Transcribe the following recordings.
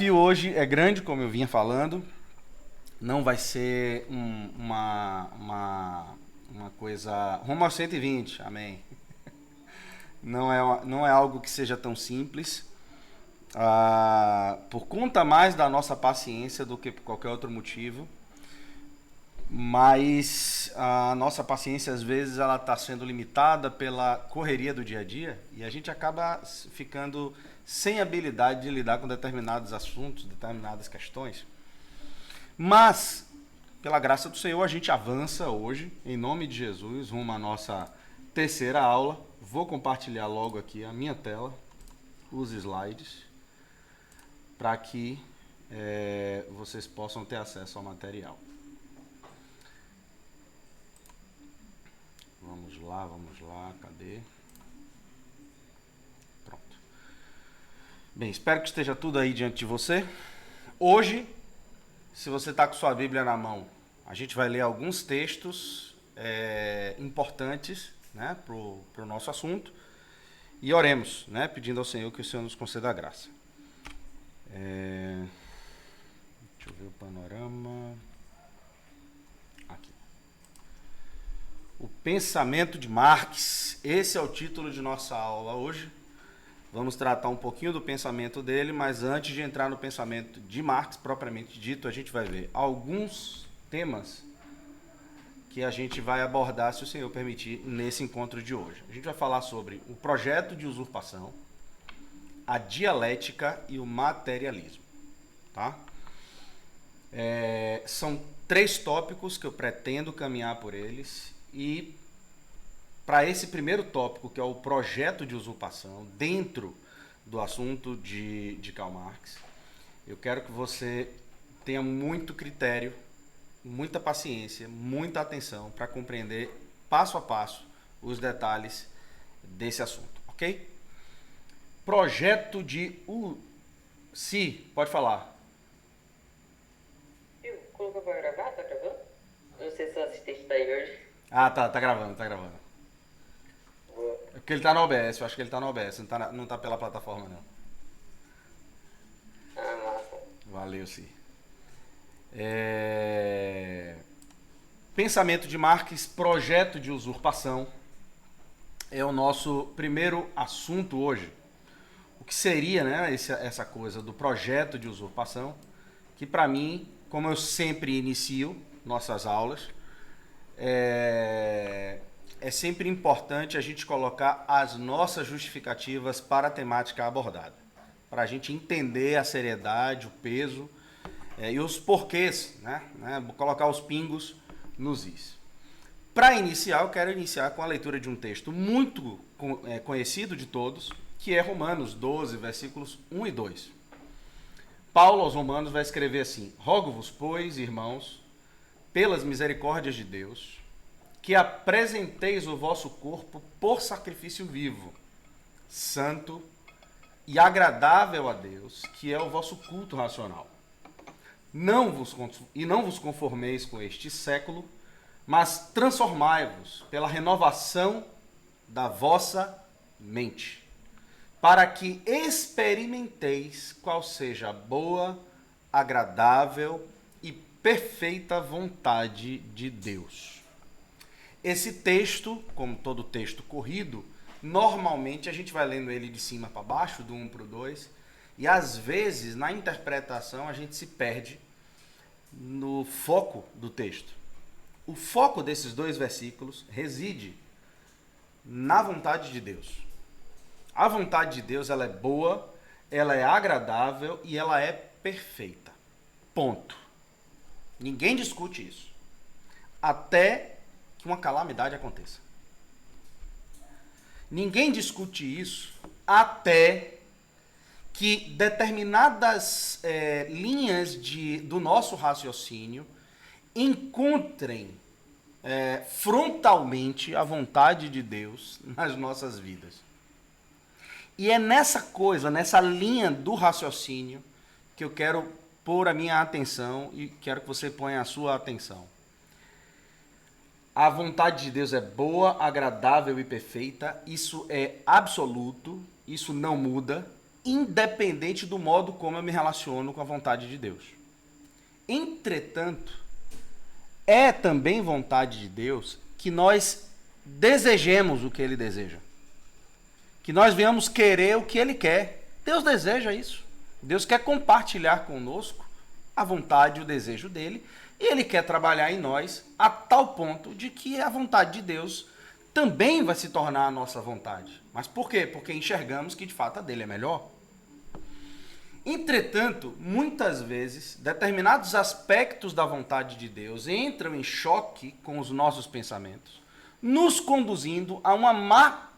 E hoje é grande, como eu vinha falando, não vai ser uma coisa rumo aos 120, amém. Não é algo que seja tão simples, por conta mais da nossa paciência do que por qualquer outro motivo, mas a nossa paciência às vezes ela está sendo limitada pela correria do dia a dia e a gente acaba ficando sem habilidade de lidar com determinados assuntos, determinadas questões. Mas, pela graça do Senhor, a gente avança hoje, em nome de Jesus, rumo à nossa terceira aula. Vou compartilhar logo aqui a minha tela, os slides, para que vocês possam ter acesso ao material. Vamos lá, cadê? Pronto. Bem, espero que esteja tudo aí diante de você. Hoje, se você está com sua Bíblia na mão, a gente vai ler alguns textos importantes, né, para o nosso assunto e oremos, né, pedindo ao Senhor que o Senhor nos conceda a graça. Deixa eu ver o panorama. Aqui. O pensamento de Marx. Esse é o título de nossa aula hoje. Vamos tratar um pouquinho do pensamento dele, mas antes de entrar no pensamento de Marx propriamente dito, a gente vai ver alguns temas que a gente vai abordar, se o Senhor permitir, nesse encontro de hoje. A gente vai falar sobre o projeto de usurpação, a dialética e o materialismo. Tá? São 3 tópicos que eu pretendo caminhar por eles e para esse primeiro tópico, que é o projeto de usurpação, dentro do assunto de Karl Marx, eu quero que você tenha muito critério, muita paciência, muita atenção para compreender passo a passo os detalhes desse assunto, ok? Projeto de pode falar. Viu? Colocou pra gravar? Tá gravando? Eu não sei se o assistente tá aí hoje. Tá gravando. Boa. É porque ele tá no OBS, eu acho que ele tá no OBS, não tá pela plataforma não. Ah, massa. Valeu, sim. Pensamento de Marx, projeto de usurpação, é o nosso primeiro assunto hoje. O que seria, né, essa coisa do projeto de usurpação, que para mim, como eu sempre inicio nossas aulas, é sempre importante a gente colocar as nossas justificativas para a temática abordada, para a gente entender a seriedade, o peso e os porquês, né? Colocar os pingos nos is. Para iniciar, eu quero iniciar com a leitura de um texto muito conhecido de todos, que é Romanos 12, versículos 1 e 2. Paulo aos Romanos vai escrever assim: Rogo-vos, pois, irmãos, pelas misericórdias de Deus, que apresenteis o vosso corpo por sacrifício vivo, santo e agradável a Deus, que é o vosso culto racional. Não vos conformeis com este século, mas transformai-vos pela renovação da vossa mente, para que experimenteis qual seja a boa, agradável e perfeita vontade de Deus. Esse texto, como todo texto corrido, normalmente a gente vai lendo ele de cima para baixo, do 1 para o 2, e às vezes na interpretação a gente se perde no foco do texto. O foco desses 2 versículos reside na vontade de Deus. A vontade de Deus, ela é boa, ela é agradável e ela é perfeita. Ponto. Ninguém discute isso. Até que uma calamidade aconteça. Ninguém discute isso até que determinadas linhas do nosso raciocínio encontrem frontalmente a vontade de Deus nas nossas vidas. E é nessa linha do raciocínio que eu quero pôr a minha atenção e quero que você ponha a sua atenção. A vontade de Deus é boa, agradável e perfeita. Isso é absoluto, isso não muda. independente do modo como eu me relaciono com a vontade de Deus. Entretanto, é também vontade de Deus que nós desejemos o que Ele deseja. Que nós venhamos querer o que Ele quer. Deus deseja isso. Deus quer compartilhar conosco a vontade e o desejo dEle. E Ele quer trabalhar em nós a tal ponto de que a vontade de Deus também vai se tornar a nossa vontade. Mas por quê? Porque enxergamos que de fato a dele é melhor. Entretanto, muitas vezes, determinados aspectos da vontade de Deus entram em choque com os nossos pensamentos, nos conduzindo a uma má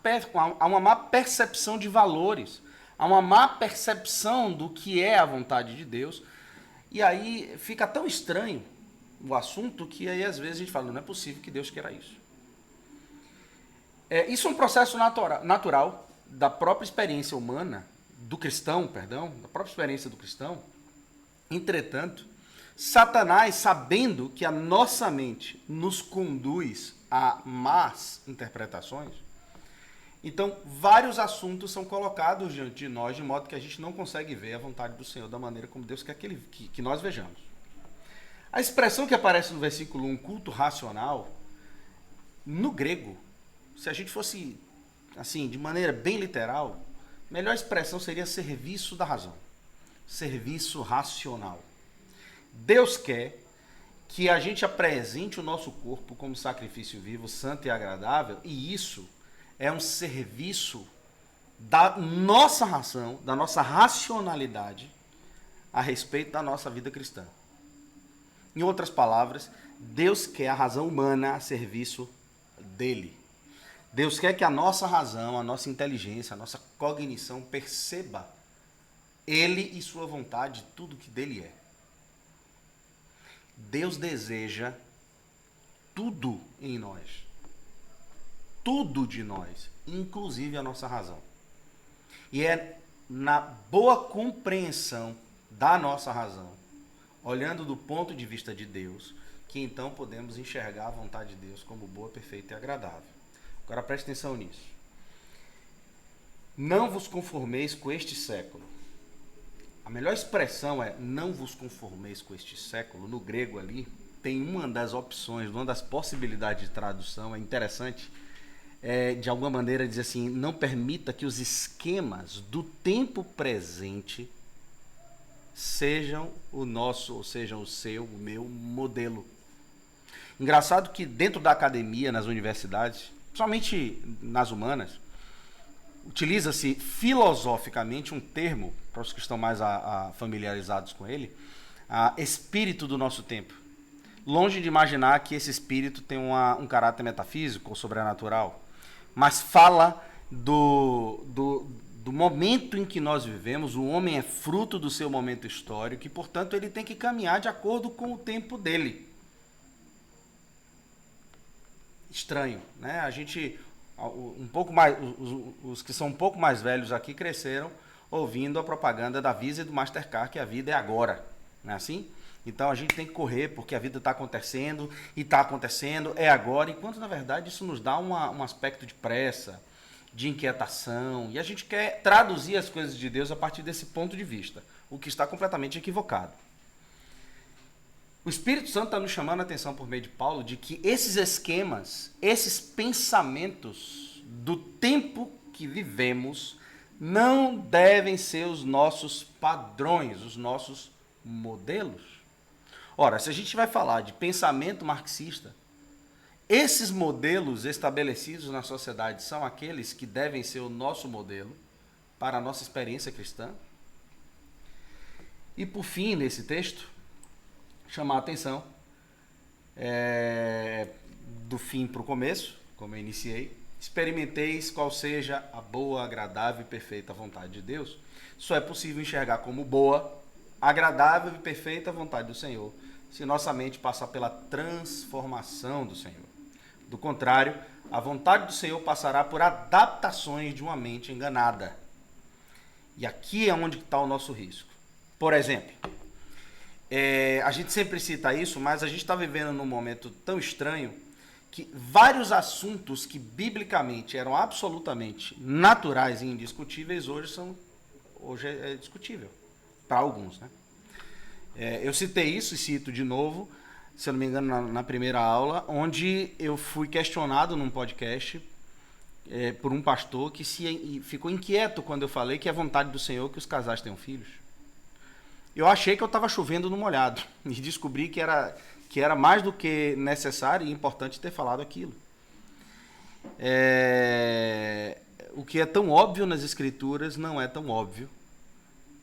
percepção de valores, a uma má percepção do que é a vontade de Deus. E aí fica tão estranho o assunto que aí às vezes a gente fala, não é possível que Deus queira isso. Isso é um processo natural da própria experiência humana, do cristão, da própria experiência do cristão. Entretanto, Satanás, sabendo que a nossa mente nos conduz a más interpretações, então vários assuntos são colocados diante de nós, de modo que a gente não consegue ver a vontade do Senhor da maneira como Deus quer que nós vejamos. A expressão que aparece no versículo 1, culto racional, no grego, se a gente fosse, assim, de maneira bem literal, a melhor expressão seria serviço da razão. Serviço racional. Deus quer que a gente apresente o nosso corpo como sacrifício vivo, santo e agradável, e isso é um serviço da nossa razão, da nossa racionalidade a respeito da nossa vida cristã. Em outras palavras, Deus quer a razão humana a serviço dele. Deus quer que a nossa razão, a nossa inteligência, a nossa cognição perceba Ele e sua vontade, tudo que dele é. Deus deseja tudo em nós. Tudo de nós, inclusive a nossa razão. E é na boa compreensão da nossa razão, olhando do ponto de vista de Deus, que então podemos enxergar a vontade de Deus como boa, perfeita e agradável. Agora preste atenção nisso. Não vos conformeis com este século. A melhor expressão é não vos conformeis com este século. No grego ali, tem uma das opções, uma das possibilidades de tradução, é interessante, de alguma maneira dizer assim, não permita que os esquemas do tempo presente sejam o nosso, ou sejam o seu, o meu modelo. Engraçado que dentro da academia, nas universidades, principalmente nas humanas, utiliza-se filosoficamente um termo, para os que estão mais familiarizados com ele, espírito do nosso tempo. Longe de imaginar que esse espírito tem um caráter metafísico ou sobrenatural, mas fala do momento em que nós vivemos. O homem é fruto do seu momento histórico e, portanto, ele tem que caminhar de acordo com o tempo dele. Estranho, né? A gente, um pouco mais, os que são um pouco mais velhos aqui cresceram ouvindo a propaganda da Visa e do Mastercard, que a vida é agora, não é assim? Então a gente tem que correr porque a vida está acontecendo e está acontecendo, é agora, enquanto na verdade isso nos dá um aspecto de pressa, de inquietação, e a gente quer traduzir as coisas de Deus a partir desse ponto de vista, o que está completamente equivocado. O Espírito Santo está nos chamando a atenção por meio de Paulo de que esses esquemas, esses pensamentos do tempo que vivemos não devem ser os nossos padrões, os nossos modelos. Ora, se a gente vai falar de pensamento marxista, esses modelos estabelecidos na sociedade são aqueles que devem ser o nosso modelo para a nossa experiência cristã? E por fim, nesse texto, chamar a atenção do fim para o começo, como eu iniciei. Experimenteis qual seja a boa, agradável e perfeita vontade de Deus. Só é possível enxergar como boa, agradável e perfeita a vontade do Senhor, se nossa mente passar pela transformação do Senhor. Do contrário, a vontade do Senhor passará por adaptações de uma mente enganada. E aqui é onde está o nosso risco. Por exemplo, a gente sempre cita isso, mas a gente está vivendo num momento tão estranho que vários assuntos que biblicamente eram absolutamente naturais e indiscutíveis hoje hoje é discutível, para alguns, né? Eu citei isso e cito de novo, se eu não me engano, na primeira aula, onde eu fui questionado num podcast por um pastor que ficou inquieto quando eu falei que é vontade do Senhor que os casais tenham filhos. Eu achei que eu estava chovendo no molhado e descobri que era mais do que necessário e importante ter falado aquilo. O que é tão óbvio nas Escrituras não é tão óbvio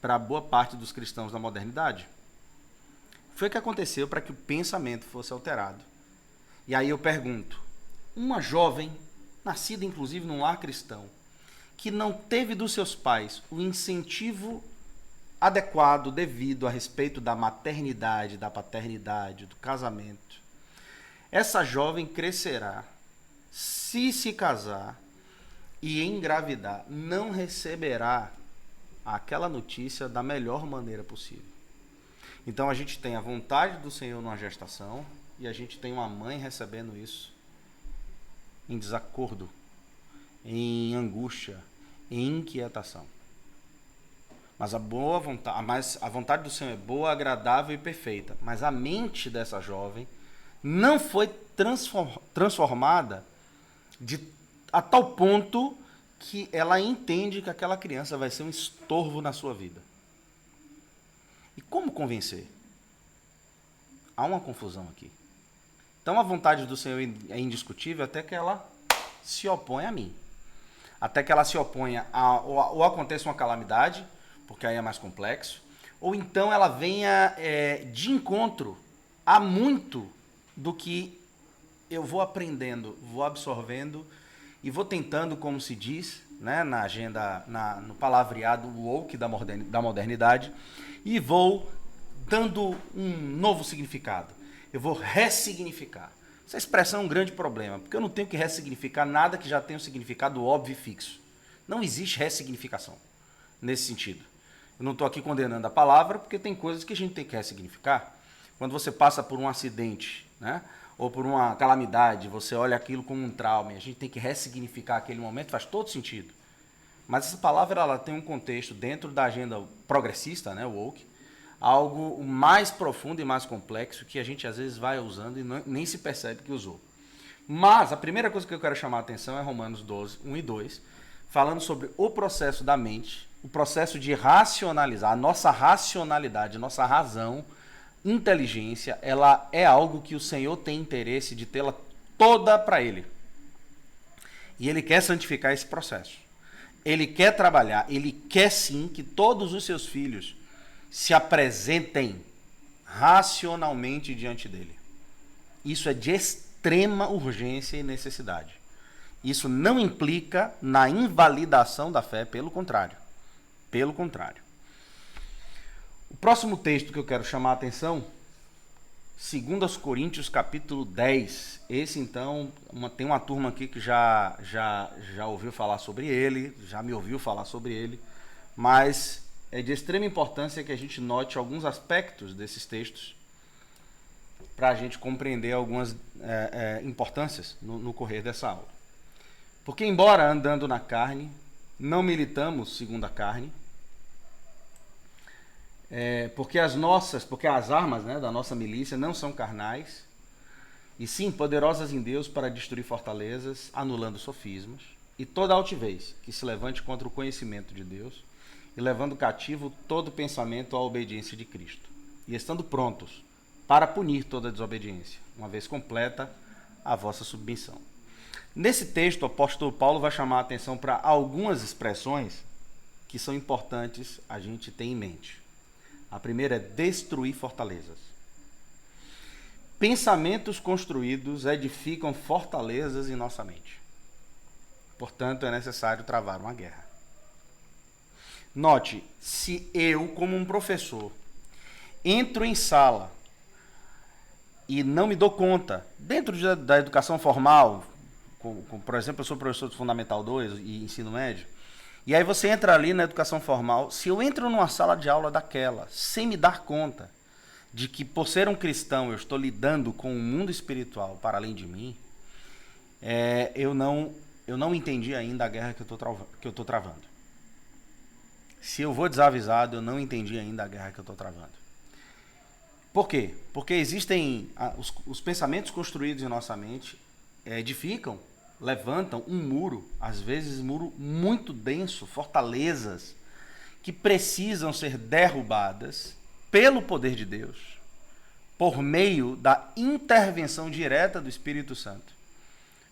para boa parte dos cristãos da modernidade. Foi o que aconteceu para que o pensamento fosse alterado. E aí eu pergunto, uma jovem, nascida inclusive num lar cristão, que não teve dos seus pais o incentivo adequado, devido a respeito da maternidade, da paternidade, do casamento, essa jovem crescerá, se casar e engravidar, não receberá aquela notícia da melhor maneira possível. Então a gente tem a vontade do Senhor numa gestação e a gente tem uma mãe recebendo isso em desacordo, em angústia, em inquietação. Mas a vontade do Senhor é boa, agradável e perfeita. Mas a mente dessa jovem não foi transformada a tal ponto que ela entende que aquela criança vai ser um estorvo na sua vida. E como convencer? Há uma confusão aqui. Então a vontade do Senhor é indiscutível até que ela se oponha a mim. Até que ela se oponha ou aconteça uma calamidade, porque aí é mais complexo, ou então ela venha de encontro a muito do que eu vou aprendendo, vou absorvendo e vou tentando, como se diz, né, na agenda, no palavreado woke da modernidade, e vou dando um novo significado. Eu vou ressignificar. Essa expressão é um grande problema, porque eu não tenho que ressignificar nada que já tenha um significado óbvio e fixo. Não existe ressignificação nesse sentido. Eu não estou aqui condenando a palavra, porque tem coisas que a gente tem que ressignificar. Quando você passa por um acidente, né, ou por uma calamidade, você olha aquilo como um trauma, e a gente tem que ressignificar aquele momento, faz todo sentido. Mas essa palavra ela tem um contexto dentro da agenda progressista, né, woke, algo mais profundo e mais complexo que a gente às vezes vai usando e nem se percebe que usou. Mas a primeira coisa que eu quero chamar a atenção é Romanos 12, 1 e 2, falando sobre o processo da mente, o processo de racionalizar, a nossa racionalidade, a nossa razão, inteligência, ela é algo que o Senhor tem interesse de tê-la toda para Ele. E Ele quer santificar esse processo. Ele quer trabalhar, Ele quer sim que todos os seus filhos se apresentem racionalmente diante dele. Isso é de extrema urgência e necessidade. Isso não implica na invalidação da fé, pelo contrário. Pelo contrário. O próximo texto que eu quero chamar a atenção, 2 Coríntios capítulo 10. Esse então, tem uma turma aqui que já ouviu falar sobre ele, já me ouviu falar sobre ele, mas é de extrema importância que a gente note alguns aspectos desses textos para a gente compreender algumas importâncias no correr dessa aula. Porque embora andando na carne, não militamos segundo a carne, porque as armas, né, da nossa milícia não são carnais, e sim poderosas em Deus para destruir fortalezas, anulando sofismas, e toda altivez que se levante contra o conhecimento de Deus, e levando cativo todo pensamento à obediência de Cristo, e estando prontos para punir toda desobediência, uma vez completa a vossa submissão. Nesse texto, o apóstolo Paulo vai chamar a atenção para algumas expressões que são importantes a gente ter em mente. A primeira é destruir fortalezas. Pensamentos construídos edificam fortalezas em nossa mente. Portanto, é necessário travar uma guerra. Note, se eu, como um professor, entro em sala e não me dou conta, dentro da educação formal, por exemplo, eu sou professor de Fundamental 2 e ensino médio, e aí você entra ali na educação formal, se eu entro numa sala de aula daquela, sem me dar conta de que por ser um cristão eu estou lidando com um mundo espiritual para além de mim, eu não entendi ainda a guerra que eu estou travando. Se eu vou desavisado, eu não entendi ainda a guerra que eu estou travando. Por quê? Porque existem os pensamentos construídos em nossa mente edificam, levantam um muro, às vezes um muro muito denso, fortalezas que precisam ser derrubadas pelo poder de Deus, por meio da intervenção direta do Espírito Santo,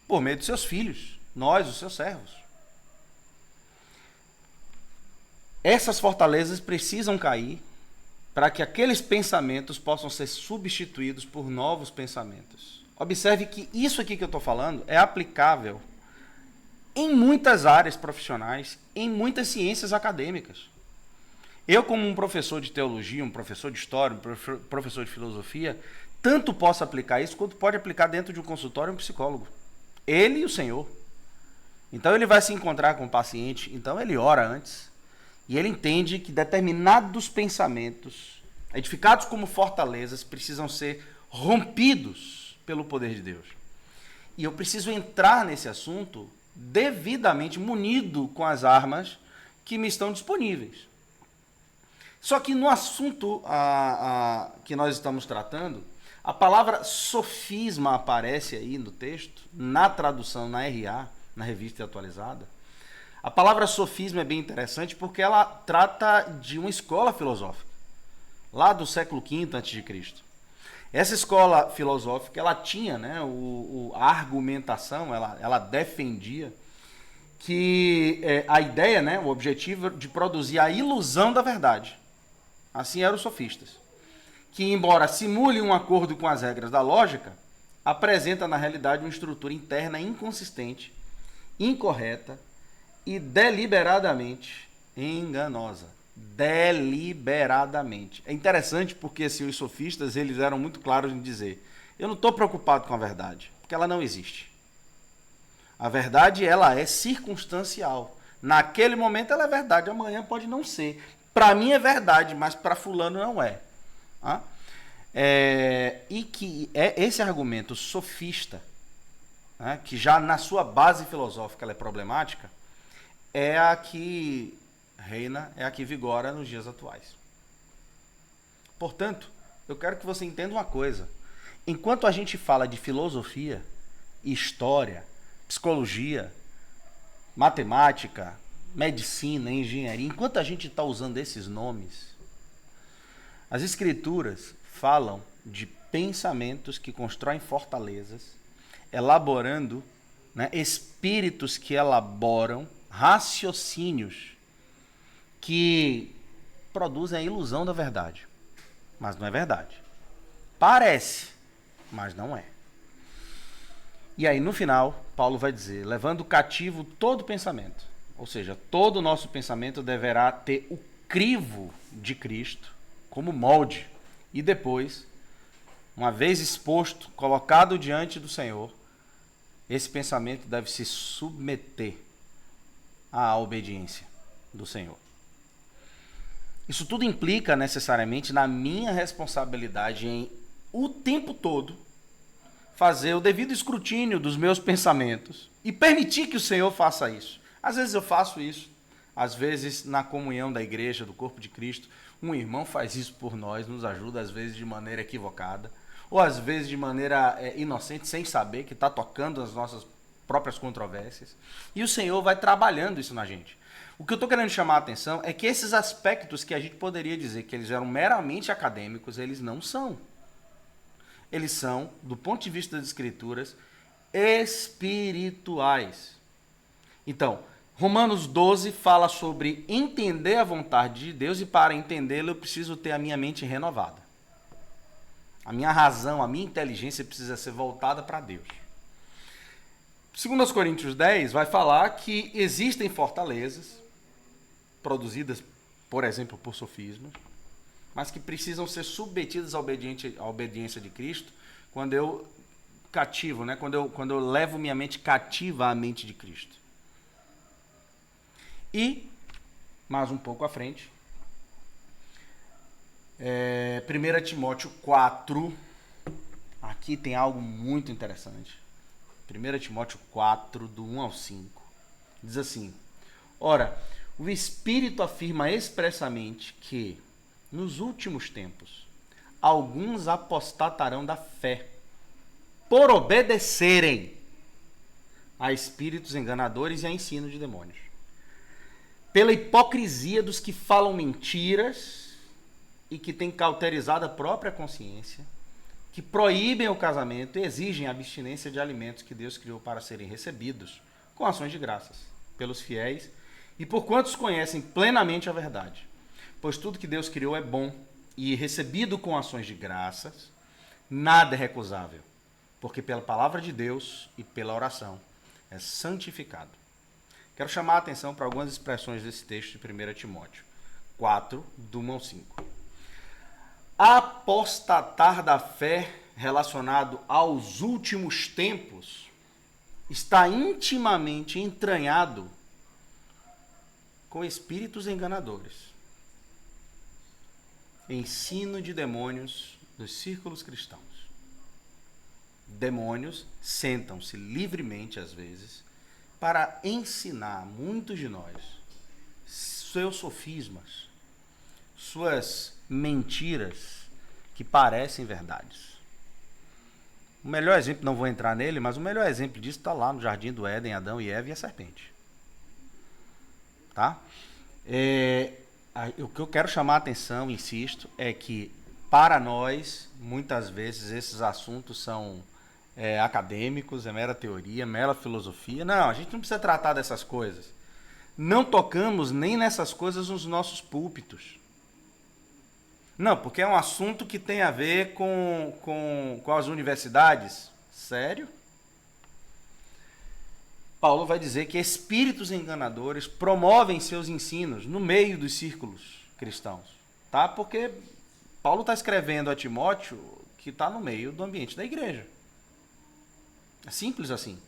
por meio dos seus filhos, nós, os seus servos. Essas fortalezas precisam cair para que aqueles pensamentos possam ser substituídos por novos pensamentos. Observe que isso aqui que eu estou falando é aplicável em muitas áreas profissionais, em muitas ciências acadêmicas. Eu, como um professor de teologia, um professor de história, um professor de filosofia, tanto posso aplicar isso quanto pode aplicar dentro de um consultório um psicólogo. Ele e o Senhor. Então ele vai se encontrar com o paciente, então ele ora antes. E ele entende que determinados pensamentos, edificados como fortalezas, precisam ser rompidos pelo poder de Deus. E eu preciso entrar nesse assunto devidamente munido com as armas que me estão disponíveis. Só que no assunto que nós estamos tratando, a palavra sofisma aparece aí no texto, na tradução, na RA, na Revista Atualizada. A palavra sofisma é bem interessante porque ela trata de uma escola filosófica, lá do século V a.C. Essa escola filosófica, ela tinha, né, a argumentação, ela defendia que a ideia, né, o objetivo de produzir a ilusão da verdade. Assim eram os sofistas, que embora simule um acordo com as regras da lógica, apresenta na realidade uma estrutura interna inconsistente, incorreta e deliberadamente enganosa. Deliberadamente. É interessante porque assim, os sofistas eles eram muito claros em dizer: eu não estou preocupado com a verdade, porque ela não existe. A verdade ela é circunstancial. Naquele momento ela é verdade, amanhã pode não ser. Para mim é verdade, mas para fulano não é. E que esse argumento sofista, né, que já na sua base filosófica ela é problemática, é a que reina, é a que vigora nos dias atuais. Portanto, eu quero que você entenda uma coisa. Enquanto a gente fala de filosofia, história, psicologia, matemática, medicina, engenharia, enquanto a gente está usando esses nomes, as escrituras falam de pensamentos que constroem fortalezas, elaborando, né, espíritos que elaboram raciocínios que produzem a ilusão da verdade, mas não é verdade. Parece, mas não é. E aí no final, Paulo vai dizer, levando cativo todo pensamento, ou seja, todo o nosso pensamento deverá ter o crivo de Cristo como molde. E depois, uma vez exposto, colocado diante do Senhor, esse pensamento deve se submeter à obediência do Senhor. Isso tudo implica necessariamente na minha responsabilidade em, o tempo todo, fazer o devido escrutínio dos meus pensamentos e permitir que o Senhor faça isso. Às vezes eu faço isso, às vezes na comunhão da igreja, do corpo de Cristo, um irmão faz isso por nós, nos ajuda às vezes de maneira equivocada, ou às vezes de maneira inocente, sem saber que está tocando as nossas próprias controvérsias. E o Senhor vai trabalhando isso na gente. O que eu estou querendo chamar a atenção é que esses aspectos que a gente poderia dizer que eles eram meramente acadêmicos, eles não são. Eles são, do ponto de vista das escrituras, espirituais. Então, Romanos 12 fala sobre entender a vontade de Deus e para entendê-lo eu preciso ter a minha mente renovada. A minha razão, a minha inteligência precisa ser voltada para Deus. 2 Coríntios 10 vai falar que existem fortalezas produzidas, por exemplo, por sofismas, mas que precisam ser submetidas à obediência de Cristo quando eu cativo, né? quando eu levo minha mente cativa à mente de Cristo. E, mais um pouco à frente, 1 Timóteo 4, aqui tem algo muito interessante. 1 Timóteo 4, do 1 ao 5, diz assim: ora, o Espírito afirma expressamente que, nos últimos tempos, alguns apostatarão da fé, por obedecerem a espíritos enganadores e a ensino de demônios. Pela hipocrisia dos que falam mentiras e que têm cauterizado a própria consciência, que proíbem o casamento e exigem a abstinência de alimentos que Deus criou para serem recebidos com ações de graças pelos fiéis e por quantos conhecem plenamente a verdade. Pois tudo que Deus criou é bom e recebido com ações de graças, nada é recusável, porque pela palavra de Deus e pela oração é santificado. Quero chamar a atenção para algumas expressões desse texto de 1 Timóteo 4, do 1 ao 5. Apostatar da fé relacionado aos últimos tempos está intimamente entranhado com espíritos enganadores, ensino de demônios dos círculos cristãos. Demônios sentam-se livremente, às vezes, para ensinar muitos de nós seus sofismas, suas mentiras que parecem verdades. O melhor exemplo, não vou entrar nele, mas o melhor exemplo disso está lá no Jardim do Éden, Adão e Eva e a serpente. Tá? O que eu quero chamar a atenção, insisto, é que para nós, muitas vezes, esses assuntos são acadêmicos, é mera teoria, mera filosofia. Não, a gente não precisa tratar dessas coisas. Não tocamos nem nessas coisas nos nossos púlpitos. Não, porque é um assunto que tem a ver com as universidades. Sério? Paulo vai dizer que espíritos enganadores promovem seus ensinos no meio dos círculos cristãos. Tá? Porque Paulo está escrevendo a Timóteo que está no meio do ambiente da igreja. É simples assim.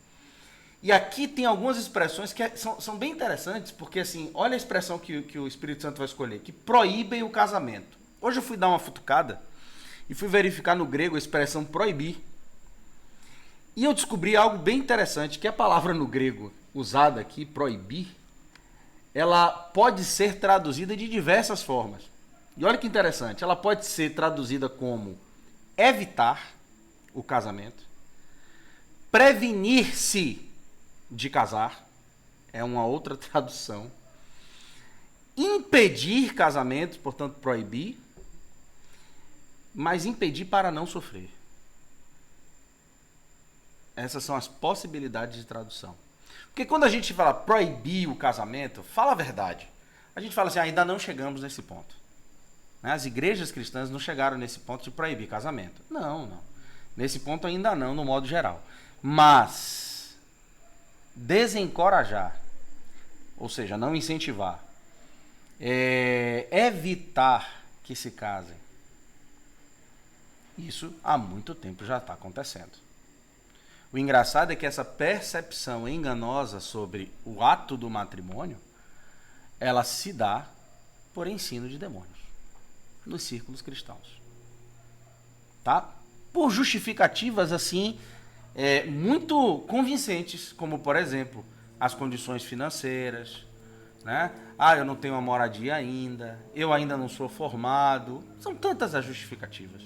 E aqui tem algumas expressões que são bem interessantes, porque assim, olha a expressão que o Espírito Santo vai escolher, que proíbem o casamento. Hoje eu fui dar uma futucada e fui verificar no grego a expressão proibir. E eu descobri algo bem interessante, que a palavra no grego usada aqui, proibir, ela pode ser traduzida de diversas formas. E olha que interessante, ela pode ser traduzida como evitar o casamento, prevenir-se de casar, é uma outra tradução, impedir casamento, portanto proibir, mas impedir para não sofrer. Essas são as possibilidades de tradução. Porque quando a gente fala proibir o casamento, fala a verdade. A gente fala assim, ainda não chegamos nesse ponto. As igrejas cristãs não chegaram nesse ponto de proibir casamento. Não. Nesse ponto ainda não, no modo geral. Mas desencorajar, ou seja, não incentivar, evitar que se casem, isso há muito tempo já está acontecendo. O engraçado é que essa percepção enganosa sobre o ato do matrimônio, ela se dá por ensino de demônios nos círculos cristãos. Tá? Por justificativas assim, muito convincentes, como por exemplo, as condições financeiras, né? Eu não tenho uma moradia ainda, eu ainda não sou formado. São tantas as justificativas.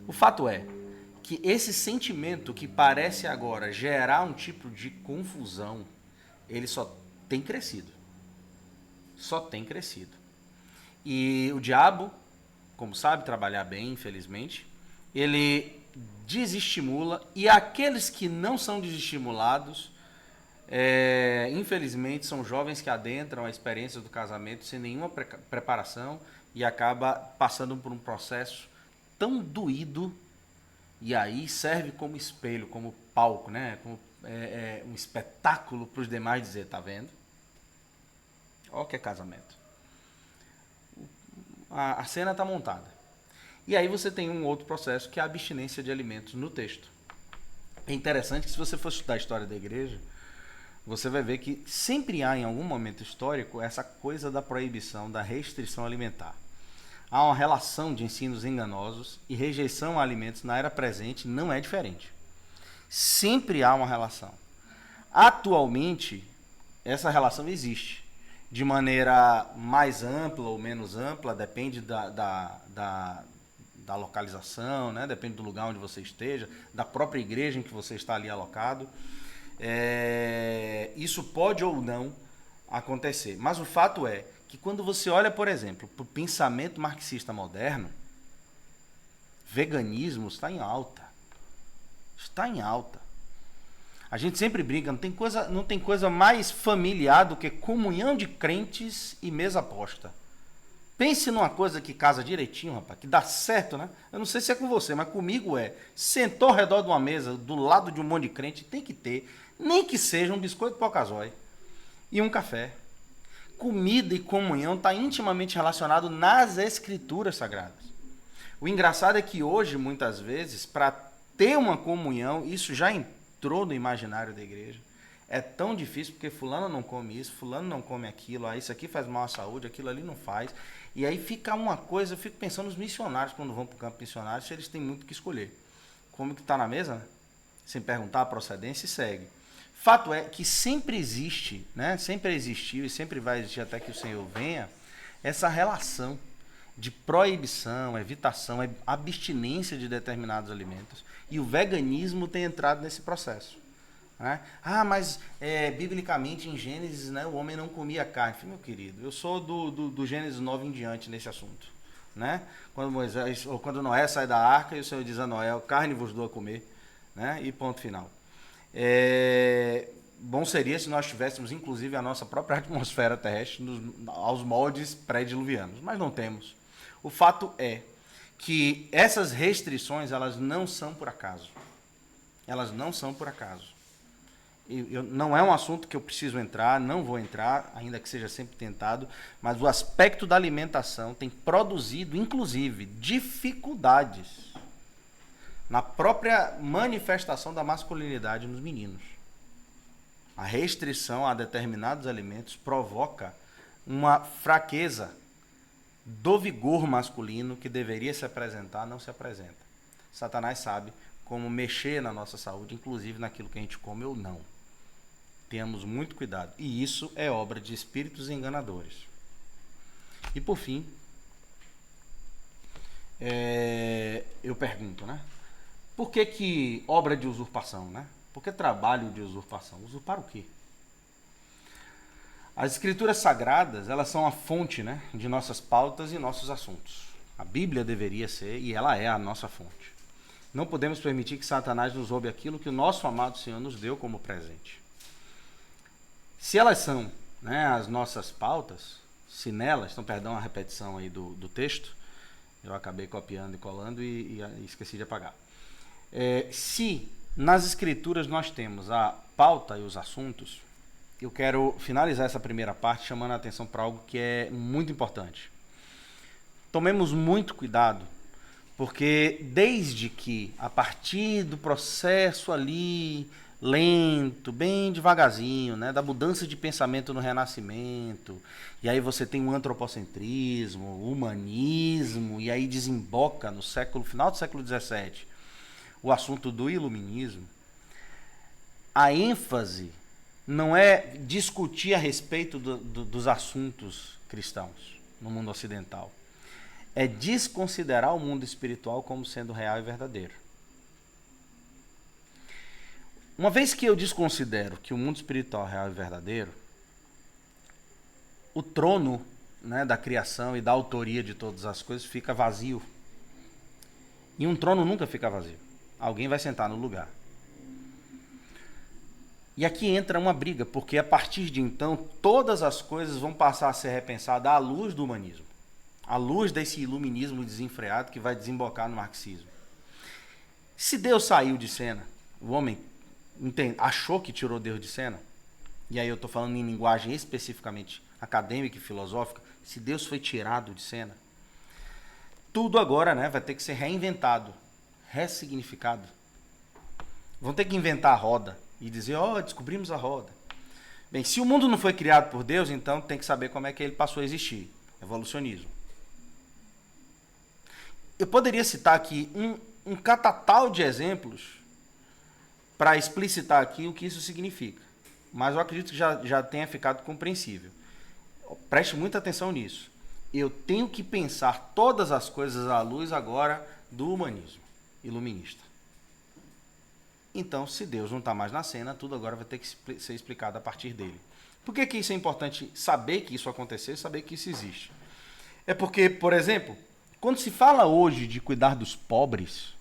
O fato é que esse sentimento que parece agora gerar um tipo de confusão, ele só tem crescido. Só tem crescido. E o diabo, como sabe trabalhar bem, infelizmente, ele desestimula, e aqueles que não são desestimulados, infelizmente, são jovens que adentram a experiência do casamento sem nenhuma preparação e acaba passando por um processo tão doído, e aí serve como espelho, como palco, né? Como, um espetáculo para os demais dizer, tá vendo? Olha o que é casamento. A cena está montada. E aí você tem um outro processo, que é a abstinência de alimentos no texto. É interessante que se você for estudar a história da igreja, você vai ver que sempre há, em algum momento histórico, essa coisa da proibição, da restrição alimentar. Há uma relação de ensinos enganosos e rejeição a alimentos na era presente não é diferente. Sempre há uma relação. Atualmente, essa relação existe. de maneira mais ampla ou menos ampla, depende da localização, né? Depende do lugar onde você esteja, da própria igreja em que você está ali alocado. Isso pode ou não acontecer. Mas o fato é que quando você olha, por exemplo, para o pensamento marxista moderno, veganismo está em alta. Está em alta. A gente sempre brinca, não tem coisa mais familiar do que comunhão de crentes e mesa posta. Pense numa coisa que casa direitinho, rapaz, que dá certo, né? Eu não sei se é com você, mas comigo é. Sentou ao redor de uma mesa, do lado de um monte de crente, tem que ter, nem que seja um biscoito pocazói e um café. Comida e comunhão está intimamente relacionado nas escrituras sagradas. O engraçado é que hoje, muitas vezes, para ter uma comunhão, isso já entrou no imaginário da igreja. É tão difícil porque fulano não come isso, fulano não come aquilo, isso aqui faz mal à saúde, aquilo ali não faz. E aí fica uma coisa, eu fico pensando nos missionários, quando vão para o campo missionário, se eles têm muito o que escolher. Come o que está na mesa, né? Sem perguntar a procedência, e segue. Fato é que sempre existe, né? Sempre existiu e sempre vai existir até que o Senhor venha, essa relação de proibição, evitação, abstinência de determinados alimentos. E o veganismo tem entrado nesse processo. Né? Mas biblicamente em Gênesis, né, o homem não comia carne. Meu querido, eu sou do Gênesis 9 em diante nesse assunto. Né? Quando Noé sai da arca e o Senhor diz a Noé, carne vos dou a comer. Né? E ponto final. Bom seria se nós tivéssemos inclusive a nossa própria atmosfera terrestre aos moldes pré-diluvianos, mas não temos. O fato é que essas restrições, elas não são por acaso. Elas não são por acaso. Não é um assunto que eu preciso entrar, não vou entrar, ainda que seja sempre tentado, mas o aspecto da alimentação tem produzido, inclusive, dificuldades na própria manifestação da masculinidade nos meninos. A restrição a determinados alimentos provoca uma fraqueza do vigor masculino que deveria se apresentar, não se apresenta. Satanás sabe como mexer na nossa saúde, inclusive naquilo que a gente come ou não. Tenhamos muito cuidado. E isso é obra de espíritos enganadores. E por fim, eu pergunto, né? Por que obra de usurpação, né? Por que trabalho de usurpação? Usurpar o quê? As escrituras sagradas, elas são a fonte, né, de nossas pautas e nossos assuntos. A Bíblia deveria ser, e ela é a nossa fonte. Não podemos permitir que Satanás nos roube aquilo que o nosso amado Senhor nos deu como presente. Se elas são, né, as nossas pautas, se nelas, então perdão a repetição aí do texto, eu acabei copiando e colando e esqueci de apagar. Se nas escrituras nós temos a pauta e os assuntos, eu quero finalizar essa primeira parte chamando a atenção para algo que é muito importante. Tomemos muito cuidado, porque desde que, a partir do processo ali, lento, bem devagarzinho, né, da mudança de pensamento no Renascimento, e aí você tem o antropocentrismo, o humanismo, e aí desemboca no final do século XVII, o assunto do iluminismo, a ênfase não é discutir a respeito dos assuntos cristãos no mundo ocidental. É desconsiderar o mundo espiritual como sendo real e verdadeiro. Uma vez que eu desconsidero que o mundo espiritual é real e verdadeiro, o trono, né, da criação e da autoria de todas as coisas fica vazio. E um trono nunca fica vazio. Alguém vai sentar no lugar. E aqui entra uma briga, porque a partir de então, todas as coisas vão passar a ser repensadas à luz do humanismo. À luz desse iluminismo desenfreado que vai desembocar no marxismo. Se Deus saiu de cena, o homem achou que tirou Deus de cena, e aí eu estou falando em linguagem especificamente acadêmica e filosófica, se Deus foi tirado de cena, tudo agora, né, vai ter que ser reinventado, ressignificado. Vão ter que inventar a roda e dizer, descobrimos a roda. Bem, se o mundo não foi criado por Deus, então tem que saber como é que ele passou a existir. Evolucionismo. Eu poderia citar aqui um catatal de exemplos para explicitar aqui o que isso significa. Mas eu acredito que já tenha ficado compreensível. preste muita atenção nisso. Eu tenho que pensar todas as coisas à luz agora do humanismo iluminista. Então, se Deus não está mais na cena, tudo agora vai ter que ser explicado a partir dele. Por que isso é importante saber que isso aconteceu e saber que isso existe? É porque, por exemplo, quando se fala hoje de cuidar dos pobres,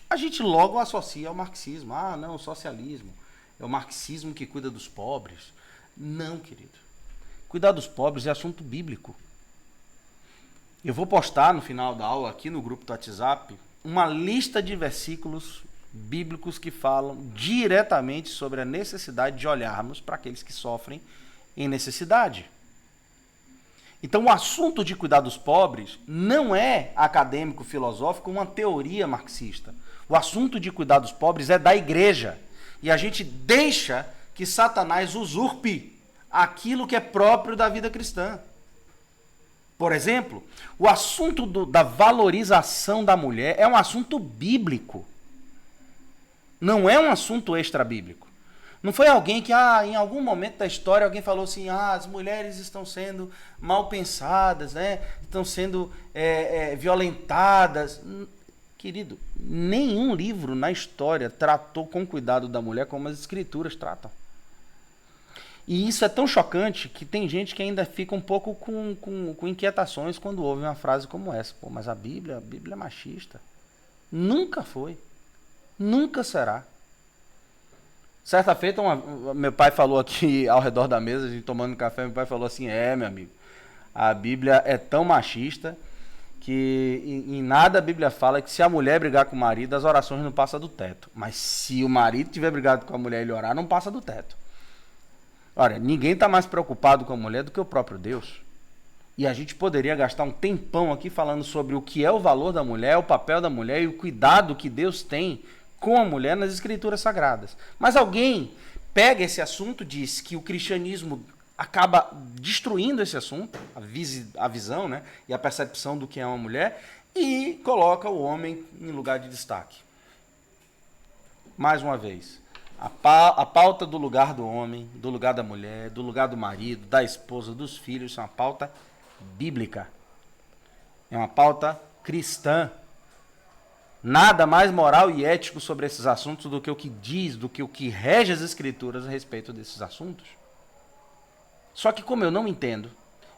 a gente logo associa ao marxismo. Ah, não, o socialismo. É o marxismo que cuida dos pobres. Não, querido. Cuidar dos pobres é assunto bíblico. Eu vou postar no final da aula, aqui no grupo do WhatsApp, uma lista de versículos bíblicos que falam diretamente sobre a necessidade de olharmos para aqueles que sofrem em necessidade. Então, o assunto de cuidar dos pobres não é acadêmico, filosófico, uma teoria marxista. O assunto de cuidar dos pobres é da igreja. E a gente deixa que Satanás usurpe aquilo que é próprio da vida cristã. Por exemplo, o assunto da valorização da mulher é um assunto bíblico. Não é um assunto extra-bíblico. Não foi alguém que, em algum momento da história, alguém falou assim, as mulheres estão sendo mal pensadas, né? Estão sendo violentadas. Querido, nenhum livro na história tratou com cuidado da mulher como as escrituras tratam. E isso é tão chocante que tem gente que ainda fica um pouco com inquietações quando ouve uma frase como essa. Pô, mas a Bíblia é machista. Nunca foi. Nunca será. Certa feita, meu pai falou aqui ao redor da mesa, a gente tomando café, meu pai falou assim, meu amigo, a Bíblia é tão machista que em nada a Bíblia fala que se a mulher brigar com o marido, as orações não passam do teto. Mas se o marido tiver brigado com a mulher e ele orar, não passa do teto. Olha, ninguém está mais preocupado com a mulher do que o próprio Deus. E a gente poderia gastar um tempão aqui falando sobre o que é o valor da mulher, o papel da mulher e o cuidado que Deus tem com a mulher nas escrituras sagradas. Mas alguém pega esse assunto, diz que o cristianismo acaba destruindo esse assunto, a visão, né, e a percepção do que é uma mulher, e coloca o homem em lugar de destaque. Mais uma vez, a pauta do lugar do homem, do lugar da mulher, do lugar do marido, da esposa, dos filhos, é uma pauta bíblica. É uma pauta cristã. Nada mais moral e ético sobre esses assuntos do que o que diz, do que o que rege as escrituras a respeito desses assuntos. Só que como eu não entendo,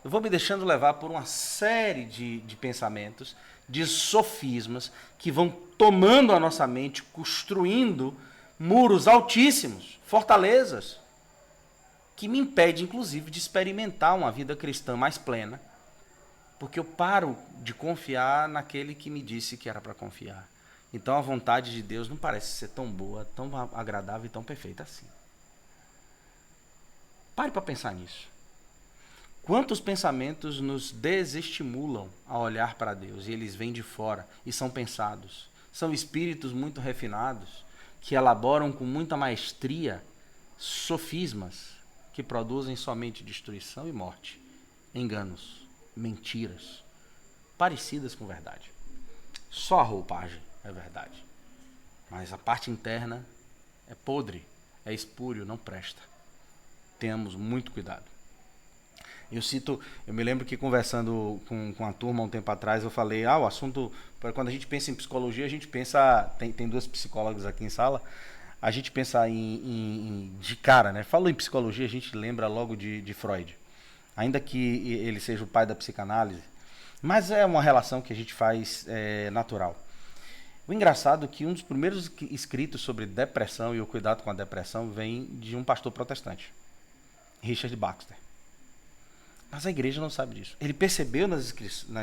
eu vou me deixando levar por uma série de pensamentos, de sofismas, que vão tomando a nossa mente, construindo muros altíssimos, fortalezas, que me impede, inclusive, de experimentar uma vida cristã mais plena, porque eu paro de confiar naquele que me disse que era para confiar. Então a vontade de Deus não parece ser tão boa, tão agradável e tão perfeita assim. Pare para pensar nisso. Quantos pensamentos nos desestimulam a olhar para Deus e eles vêm de fora e são pensados? São espíritos muito refinados que elaboram com muita maestria sofismas que produzem somente destruição e morte, enganos, mentiras, parecidas com verdade. Só a roupagem é verdade, mas a parte interna é podre, é espúrio, não presta. Tenhamos muito cuidado. Eu me lembro que conversando com a turma um tempo atrás, eu falei, o assunto, quando a gente pensa em psicologia, a gente pensa, tem duas psicólogas aqui em sala, a gente pensa de cara, né? Falou em psicologia, a gente lembra logo de Freud, ainda que ele seja o pai da psicanálise, mas é uma relação que a gente faz natural. O engraçado é que um dos primeiros escritos sobre depressão e o cuidado com a depressão vem de um pastor protestante, Richard Baxter. Mas a igreja não sabe disso. Ele percebeu nas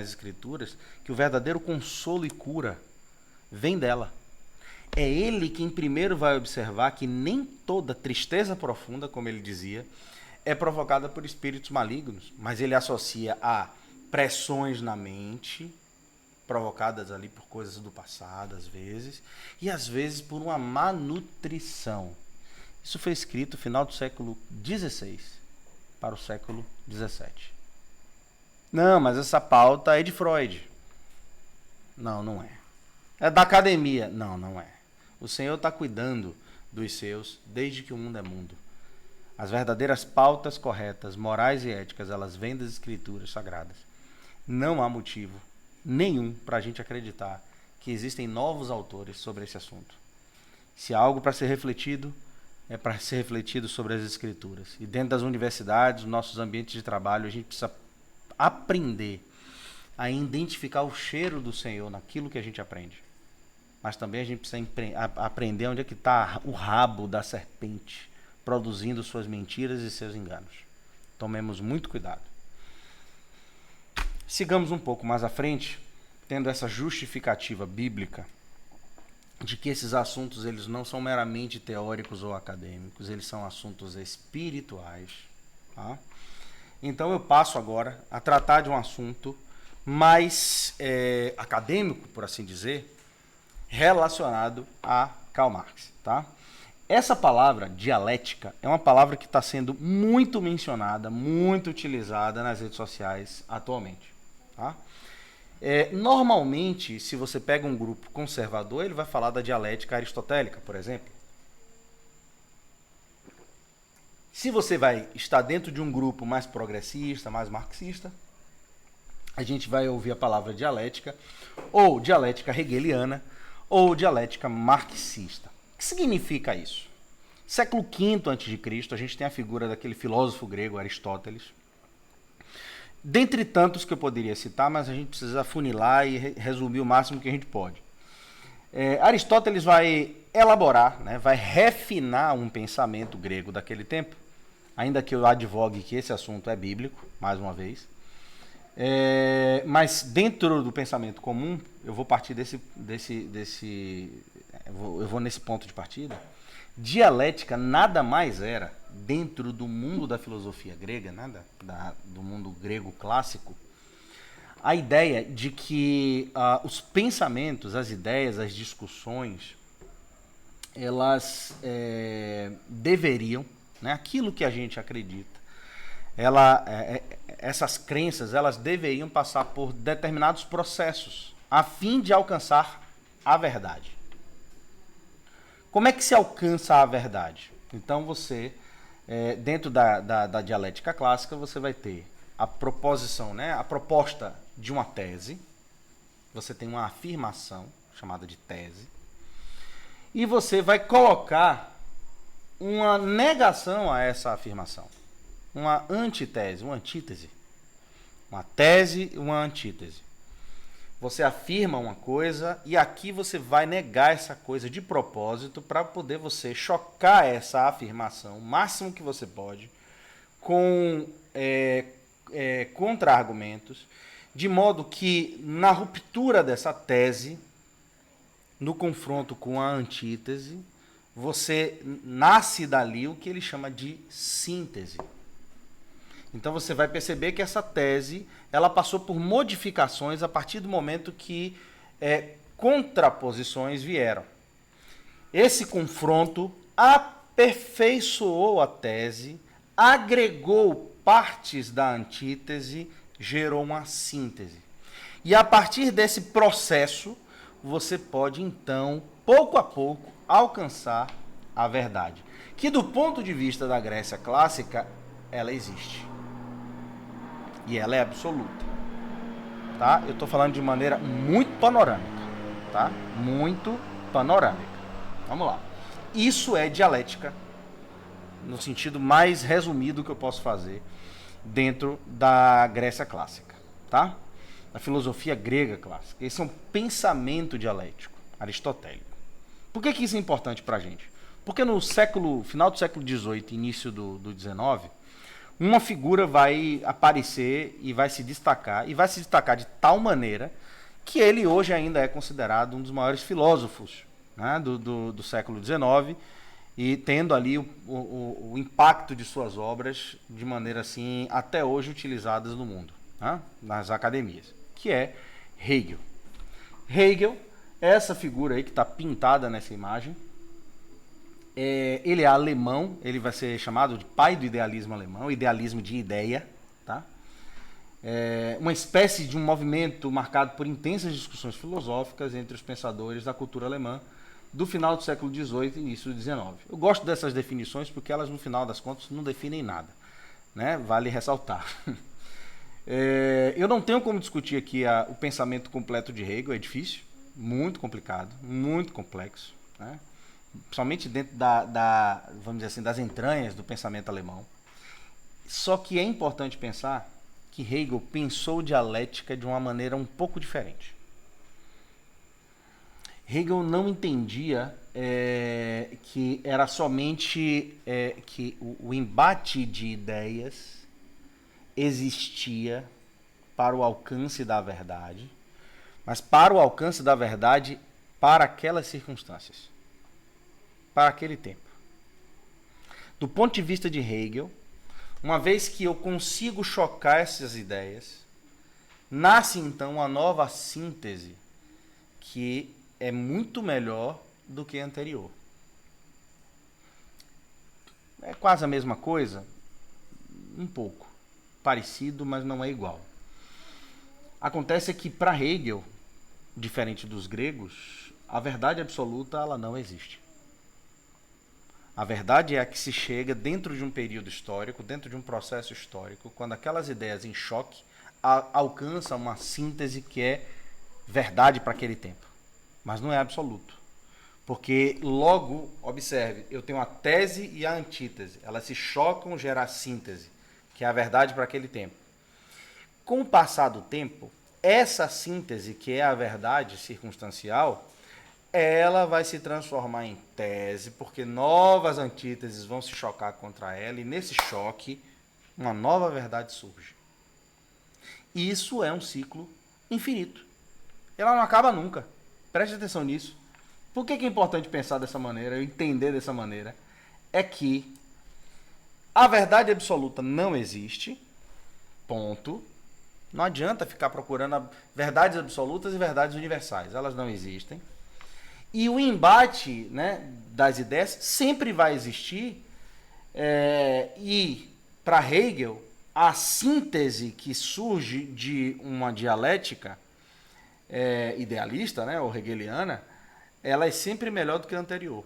escrituras que o verdadeiro consolo e cura vem dela. É ele quem primeiro vai observar que nem toda tristeza profunda, como ele dizia, é provocada por espíritos malignos, mas ele associa a pressões na mente, provocadas ali por coisas do passado, às vezes, e às vezes por uma má nutrição. Isso foi escrito no final do século XVI para o século XVII. Não, mas essa pauta é de Freud. Não, não é. É da academia. Não, não é. O Senhor está cuidando dos seus desde que o mundo é mundo. As verdadeiras pautas corretas, morais e éticas, elas vêm das escrituras sagradas. Não há motivo nenhum para a gente acreditar que existem novos autores sobre esse assunto. Se há algo para ser refletido, é para ser refletido sobre as escrituras. E dentro das universidades, nossos ambientes de trabalho, a gente precisa aprender a identificar o cheiro do Senhor naquilo que a gente aprende. Mas também a gente precisa aprender onde é que está o rabo da serpente, produzindo suas mentiras e seus enganos. Tomemos muito cuidado. Sigamos um pouco mais à frente, tendo essa justificativa bíblica de que esses assuntos eles não são meramente teóricos ou acadêmicos, eles são assuntos espirituais. Tá? Então eu passo agora a tratar de um assunto mais acadêmico, por assim dizer, relacionado a Karl Marx. Tá? Essa palavra, dialética, é uma palavra que está sendo muito mencionada, muito utilizada nas redes sociais atualmente. Tá? Normalmente, se você pega um grupo conservador, ele vai falar da dialética aristotélica, por exemplo. Se você vai estar dentro de um grupo mais progressista, mais marxista, a gente vai ouvir a palavra dialética, ou dialética hegeliana, ou dialética marxista. O que significa isso? Século V a.C., a gente tem a figura daquele filósofo grego, Aristóteles. Dentre tantos que eu poderia citar, mas a gente precisa afunilar e resumir o máximo que a gente pode. Aristóteles vai elaborar, né, vai refinar um pensamento grego daquele tempo, ainda que eu advogue que esse assunto é bíblico, mais uma vez. Mas dentro do pensamento comum, eu vou partir eu vou nesse ponto de partida. Dialética nada mais era, dentro do mundo da filosofia grega, né, do mundo grego clássico, a ideia de que os pensamentos, as ideias, as discussões, elas deveriam, né, aquilo que a gente acredita, essas crenças, elas deveriam passar por determinados processos a fim de alcançar a verdade. Como é que se alcança a verdade? Então você, dentro da dialética clássica, você vai ter a proposição, né, a proposta de uma tese, você tem uma afirmação, chamada de tese, e você vai colocar uma negação a essa afirmação, uma antítese, uma antítese, uma tese e uma antítese. Você afirma uma coisa e aqui você vai negar essa coisa de propósito para poder você chocar essa afirmação o máximo que você pode com contra-argumentos, de modo que na ruptura dessa tese, no confronto com a antítese, você nasce dali o que ele chama de síntese. Então você vai perceber que essa tese ela passou por modificações a partir do momento que contraposições vieram. Esse confronto aperfeiçoou a tese, agregou partes da antítese, gerou uma síntese. E a partir desse processo, você pode então, pouco a pouco, alcançar a verdade. Que do ponto de vista da Grécia clássica, ela existe. E ela é absoluta. Tá? Eu estou falando de maneira muito panorâmica. Tá? Muito panorâmica. Vamos lá. Isso é dialética, no sentido mais resumido que eu posso fazer, dentro da Grécia clássica. Tá? Da filosofia grega clássica. Esse é um pensamento dialético, aristotélico. Por que isso é importante para a gente? Porque no final do século XVIII, início do XIX, uma figura vai aparecer e vai se destacar de tal maneira que ele hoje ainda é considerado um dos maiores filósofos, né, do século XIX, e tendo ali o impacto de suas obras de maneira assim até hoje utilizadas no mundo, né, nas academias, que é Hegel. Hegel é essa figura aí que está pintada nessa imagem. Ele é alemão, ele vai ser chamado de pai do idealismo alemão, idealismo de ideia, tá? Uma espécie de um movimento marcado por intensas discussões filosóficas entre os pensadores da cultura alemã, do final do século XVIII e início do XIX. Eu gosto dessas definições porque elas, no final das contas, não definem nada, né? Vale ressaltar. Eu não tenho como discutir aqui o pensamento completo de Hegel, é difícil, muito complicado, muito complexo, né? Principalmente dentro vamos dizer assim, das entranhas do pensamento alemão. Só que é importante pensar que Hegel pensou dialética de uma maneira um pouco diferente. Hegel não entendia que era somente que o embate de ideias existia para o alcance da verdade, mas para o alcance da verdade para aquelas circunstâncias, para aquele tempo. Do ponto de vista de Hegel, uma vez que eu consigo chocar essas ideias, nasce então uma nova síntese que é muito melhor do que a anterior. É quase a mesma coisa? Um pouco. Parecido, mas não é igual. Acontece que para Hegel, diferente dos gregos, a verdade absoluta ela não existe. A verdade é a que se chega dentro de um período histórico, dentro de um processo histórico, quando aquelas ideias em choque alcançam uma síntese que é verdade para aquele tempo. Mas não é absoluto. Porque logo, observe, eu tenho a tese e a antítese. Elas se chocam, geram a síntese, que é a verdade para aquele tempo. Com o passar do tempo, essa síntese, que é a verdade circunstancial, ela vai se transformar em tese, porque novas antíteses vão se chocar contra ela, e nesse choque, uma nova verdade surge. Isso é um ciclo infinito. Ela não acaba nunca. Preste atenção nisso. Por que é importante pensar dessa maneira, entender dessa maneira? É que a verdade absoluta não existe, ponto. Não adianta ficar procurando verdades absolutas e verdades universais, elas não existem. E o embate, né, das ideias sempre vai existir, e para Hegel, a síntese que surge de uma dialética idealista, né, ou hegeliana, ela é sempre melhor do que a anterior.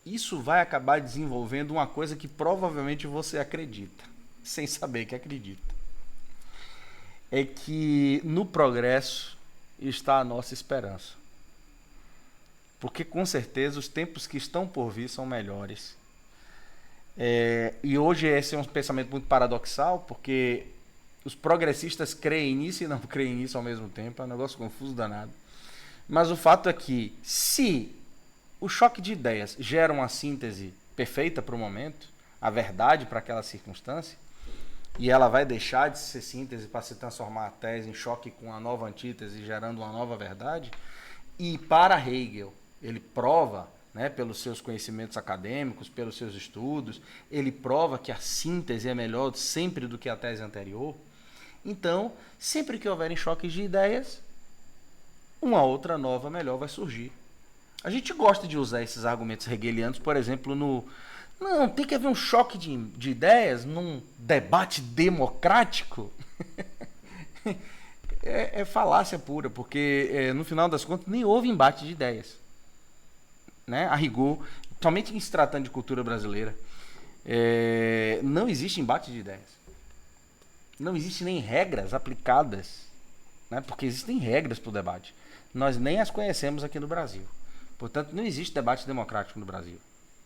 Isso vai acabar desenvolvendo uma coisa que provavelmente você acredita, sem saber que acredita. É que no progresso está a nossa esperança. Porque com certeza os tempos que estão por vir são melhores. E hoje esse é um pensamento muito paradoxal, porque os progressistas creem nisso e não creem nisso ao mesmo tempo. É um negócio confuso danado. Mas o fato é que, se o choque de ideias gera uma síntese perfeita para o momento, a verdade para aquela circunstância, e ela vai deixar de ser síntese para se transformar a tese em choque com a nova antítese, gerando uma nova verdade, e para Hegel, ele prova, né, pelos seus conhecimentos acadêmicos, pelos seus estudos, ele prova que a síntese é melhor sempre do que a tese anterior. Então, sempre que houverem choques de ideias, uma outra nova melhor vai surgir. A gente gosta de usar esses argumentos hegelianos, por exemplo, não, tem que haver um choque de ideias num debate democrático. É falácia pura, porque no final das contas nem houve embate de ideias. Né? A rigor, somente em se tratando de cultura brasileira, não existe embate de ideias. Não existem nem regras aplicadas, né? Porque existem regras para o debate. Nós nem as conhecemos aqui no Brasil. Portanto, não existe debate democrático no Brasil.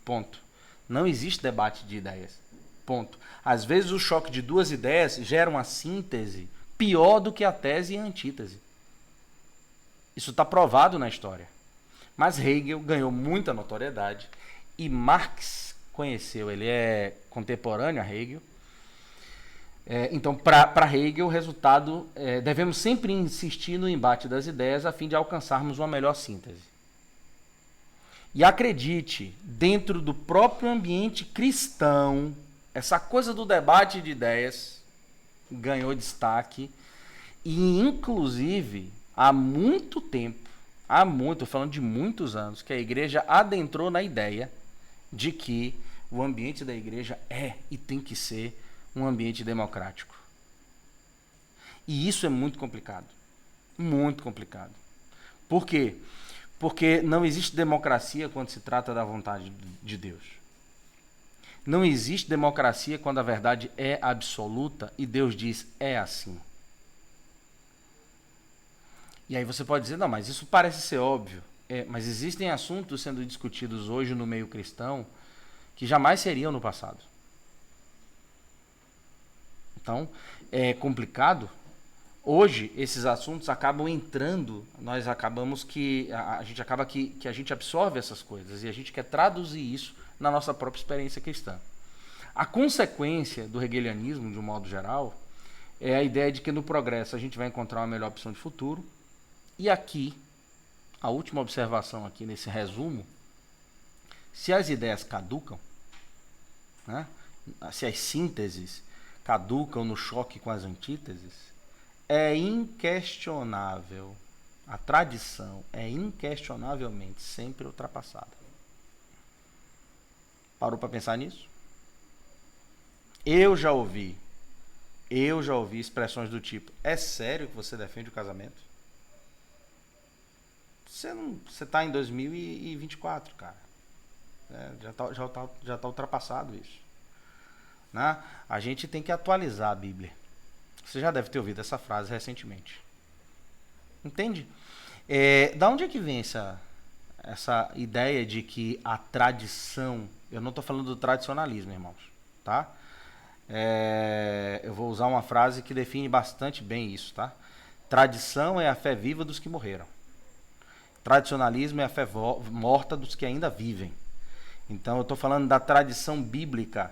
Ponto. Não existe debate de ideias. Ponto. Às vezes o choque de duas ideias gera uma síntese pior do que a tese e a antítese. Isso está provado na história. Mas Hegel ganhou muita notoriedade e Marx conheceu. Ele é contemporâneo a Hegel. Então, para Hegel, o resultado, devemos sempre insistir no embate das ideias a fim de alcançarmos uma melhor síntese. E acredite, dentro do próprio ambiente cristão, essa coisa do debate de ideias ganhou destaque e, inclusive, há muito tempo, estou falando de muitos anos, que a igreja adentrou na ideia de que o ambiente da igreja é e tem que ser um ambiente democrático. E isso é muito complicado. Muito complicado. Por quê? Porque não existe democracia quando se trata da vontade de Deus. Não existe democracia quando a verdade é absoluta e Deus diz, é assim. E aí você pode dizer, não, mas isso parece ser óbvio. Mas existem assuntos sendo discutidos hoje no meio cristão que jamais seriam no passado. Então, é complicado. Hoje, esses assuntos acabam entrando, nós acabamos que a gente acaba que a gente absorve essas coisas e a gente quer traduzir isso na nossa própria experiência cristã. A consequência do hegelianismo, de um modo geral, é a ideia de que no progresso a gente vai encontrar uma melhor opção de futuro. E aqui, a última observação aqui nesse resumo, se as ideias caducam, né, se as sínteses caducam no choque com as antíteses, é inquestionável, a tradição é inquestionavelmente sempre ultrapassada. Parou para pensar nisso? Eu já ouvi expressões do tipo, é sério que você defende o casamento? Você está em 2024, cara. Já tá ultrapassado isso. Né? A gente tem que atualizar a Bíblia. Você já deve ter ouvido essa frase recentemente. Entende? Da onde é que vem essa ideia de que a tradição... Eu não estou falando do tradicionalismo, irmãos. Tá? Eu vou usar uma frase que define bastante bem isso. Tá? Tradição é a fé viva dos que morreram. Tradicionalismo é a fé morta dos que ainda vivem. Então eu estou falando da tradição bíblica.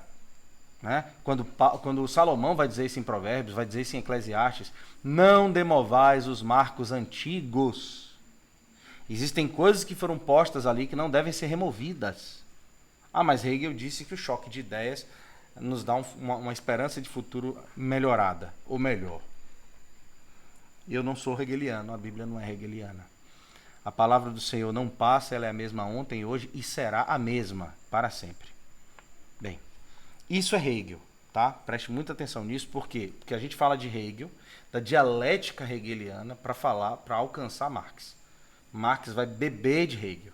Né? Quando Salomão vai dizer isso em Provérbios, vai dizer isso em Eclesiastes, não demovais os marcos antigos. Existem coisas que foram postas ali que não devem ser removidas. Mas Hegel disse que o choque de ideias nos dá uma esperança de futuro melhorada, ou melhor. Eu não sou hegeliano, a Bíblia não é hegeliana. A palavra do Senhor não passa, ela é a mesma ontem, hoje e será a mesma para sempre. Bem, isso é Hegel, tá? Preste muita atenção nisso, por quê? Porque a gente fala de Hegel, da dialética hegeliana, para alcançar Marx. Marx vai beber de Hegel.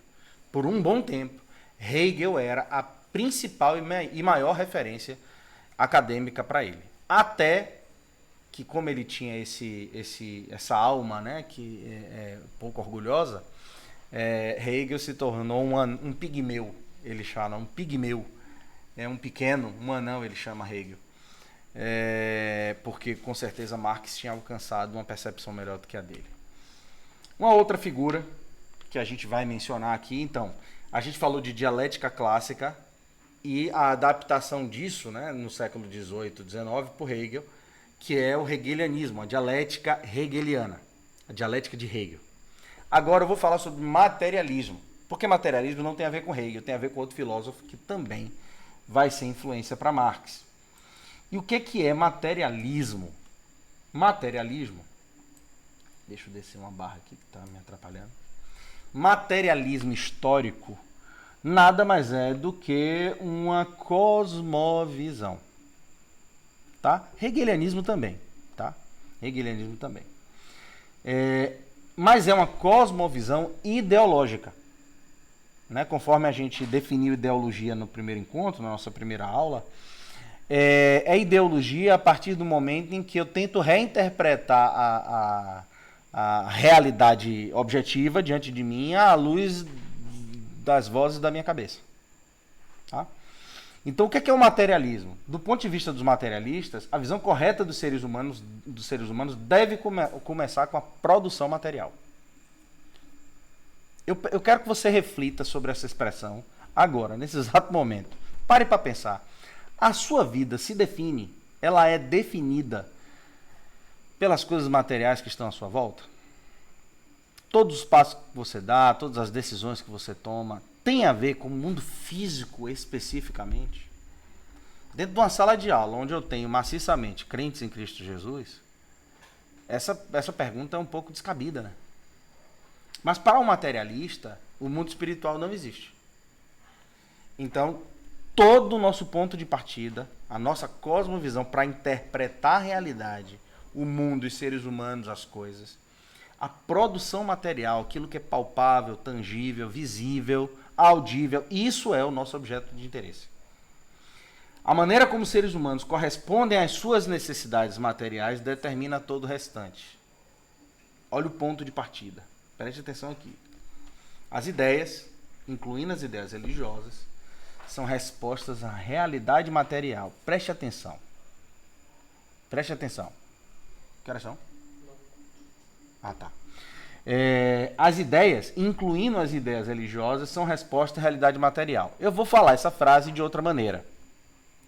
Por um bom tempo, Hegel era a principal e maior referência acadêmica para ele. Até que, como ele tinha essa alma, né, que é pouco orgulhosa, Hegel se tornou um pigmeu, ele chama, um pigmeu. Um pequeno, um anão, ele chama Hegel. Porque, com certeza, Marx tinha alcançado uma percepção melhor do que a dele. Uma outra figura que a gente vai mencionar aqui, então, a gente falou de dialética clássica e a adaptação disso, né, no século XVIII, XIX, por Hegel, que é o hegelianismo, a dialética hegeliana, a dialética de Hegel. Agora eu vou falar sobre materialismo, porque materialismo não tem a ver com Hegel, tem a ver com outro filósofo que também vai ser influência para Marx. E o que é materialismo? Materialismo, deixa eu descer uma barra aqui que está me atrapalhando. Materialismo histórico nada mais é do que uma cosmovisão. Tá? Hegelianismo também. Tá? Hegelianismo também. Mas é uma cosmovisão ideológica. Né? Conforme a gente definiu ideologia no primeiro encontro, na nossa primeira aula, é ideologia a partir do momento em que eu tento reinterpretar a realidade objetiva diante de mim à luz das vozes da minha cabeça. Tá? Então, o que é o materialismo? Do ponto de vista dos materialistas, a visão correta dos seres humanos deve começar com a produção material. Eu quero que você reflita sobre essa expressão agora, nesse exato momento. Pare para pensar. A sua vida se define, ela é definida pelas coisas materiais que estão à sua volta? Todos os passos que você dá, todas as decisões que você toma, tem a ver com o mundo físico especificamente? Dentro de uma sala de aula, onde eu tenho maciçamente crentes em Cristo Jesus, essa pergunta é um pouco descabida, né? Mas para o materialista, o mundo espiritual não existe. Então, todo o nosso ponto de partida, a nossa cosmovisão para interpretar a realidade, o mundo, os seres humanos, as coisas, A produção material, aquilo que é palpável, tangível, visível, audível, isso é o nosso objeto de interesse. A maneira como os seres humanos correspondem às suas necessidades materiais determina todo o restante. Olha o ponto de partida. Preste atenção aqui. As ideias, incluindo as ideias religiosas, são respostas à realidade material. Preste atenção. Preste atenção. Que horas são? Ah, tá. As ideias, incluindo as ideias religiosas, são respostas à realidade material. Eu vou falar essa frase de outra maneira.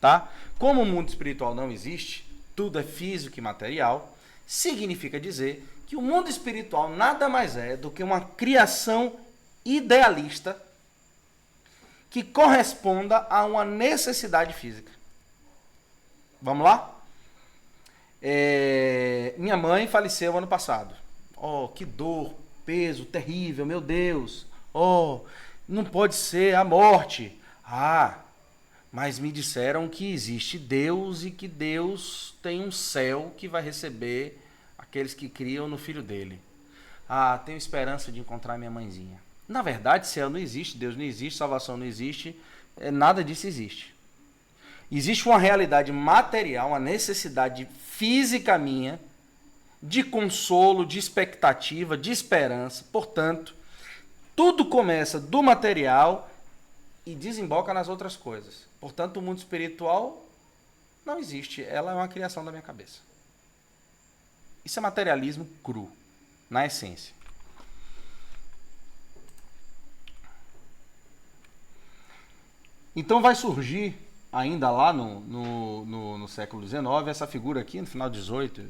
Tá? Como o mundo espiritual não existe, tudo é físico e material, significa dizer que o mundo espiritual nada mais é do que uma criação idealista que corresponda a uma necessidade física. Vamos lá? Minha mãe faleceu ano passado. Oh, que dor, peso terrível, meu Deus. Oh, não pode ser a morte. Ah, mas me disseram que existe Deus e que Deus tem um céu que vai receber aqueles que criam no filho dele. Ah, tenho esperança de encontrar minha mãezinha. Na verdade, céu não existe, Deus não existe, salvação não existe, nada disso existe. Existe uma realidade material, uma necessidade física minha, de consolo, de expectativa, de esperança. Portanto, tudo começa do material e desemboca nas outras coisas. Portanto, o mundo espiritual não existe, ela é uma criação da minha cabeça. Isso é materialismo cru, na essência. Então vai surgir, ainda lá no século XIX, essa figura aqui, no final do XVIII,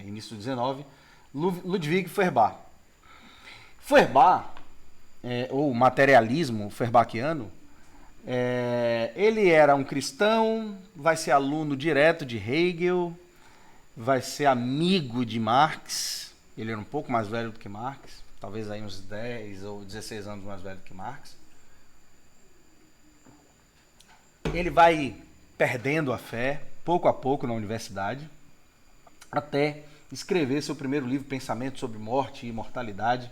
início do XIX, Ludwig Feuerbach. Feuerbach, ou materialismo feuerbachiano, ele era um cristão, vai ser aluno direto de Hegel, vai ser amigo de Marx. Ele era um pouco mais velho do que Marx, talvez aí uns 10 ou 16 anos mais velho do que Marx. Ele vai perdendo a fé, pouco a pouco, na universidade, até escrever seu primeiro livro, Pensamento sobre Morte e Imortalidade.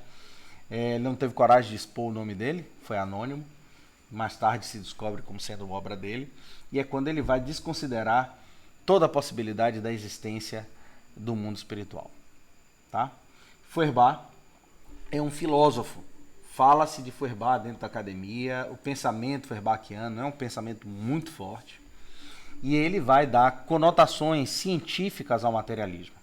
Ele não teve coragem de expor o nome dele, foi anônimo. Mais tarde se descobre como sendo obra dele. E é quando ele vai desconsiderar toda a possibilidade da existência do mundo espiritual. Tá? Feuerbach é um filósofo. Fala-se de Feuerbach dentro da academia. O pensamento feuerbachiano é um pensamento muito forte. E ele vai dar conotações científicas ao materialismo.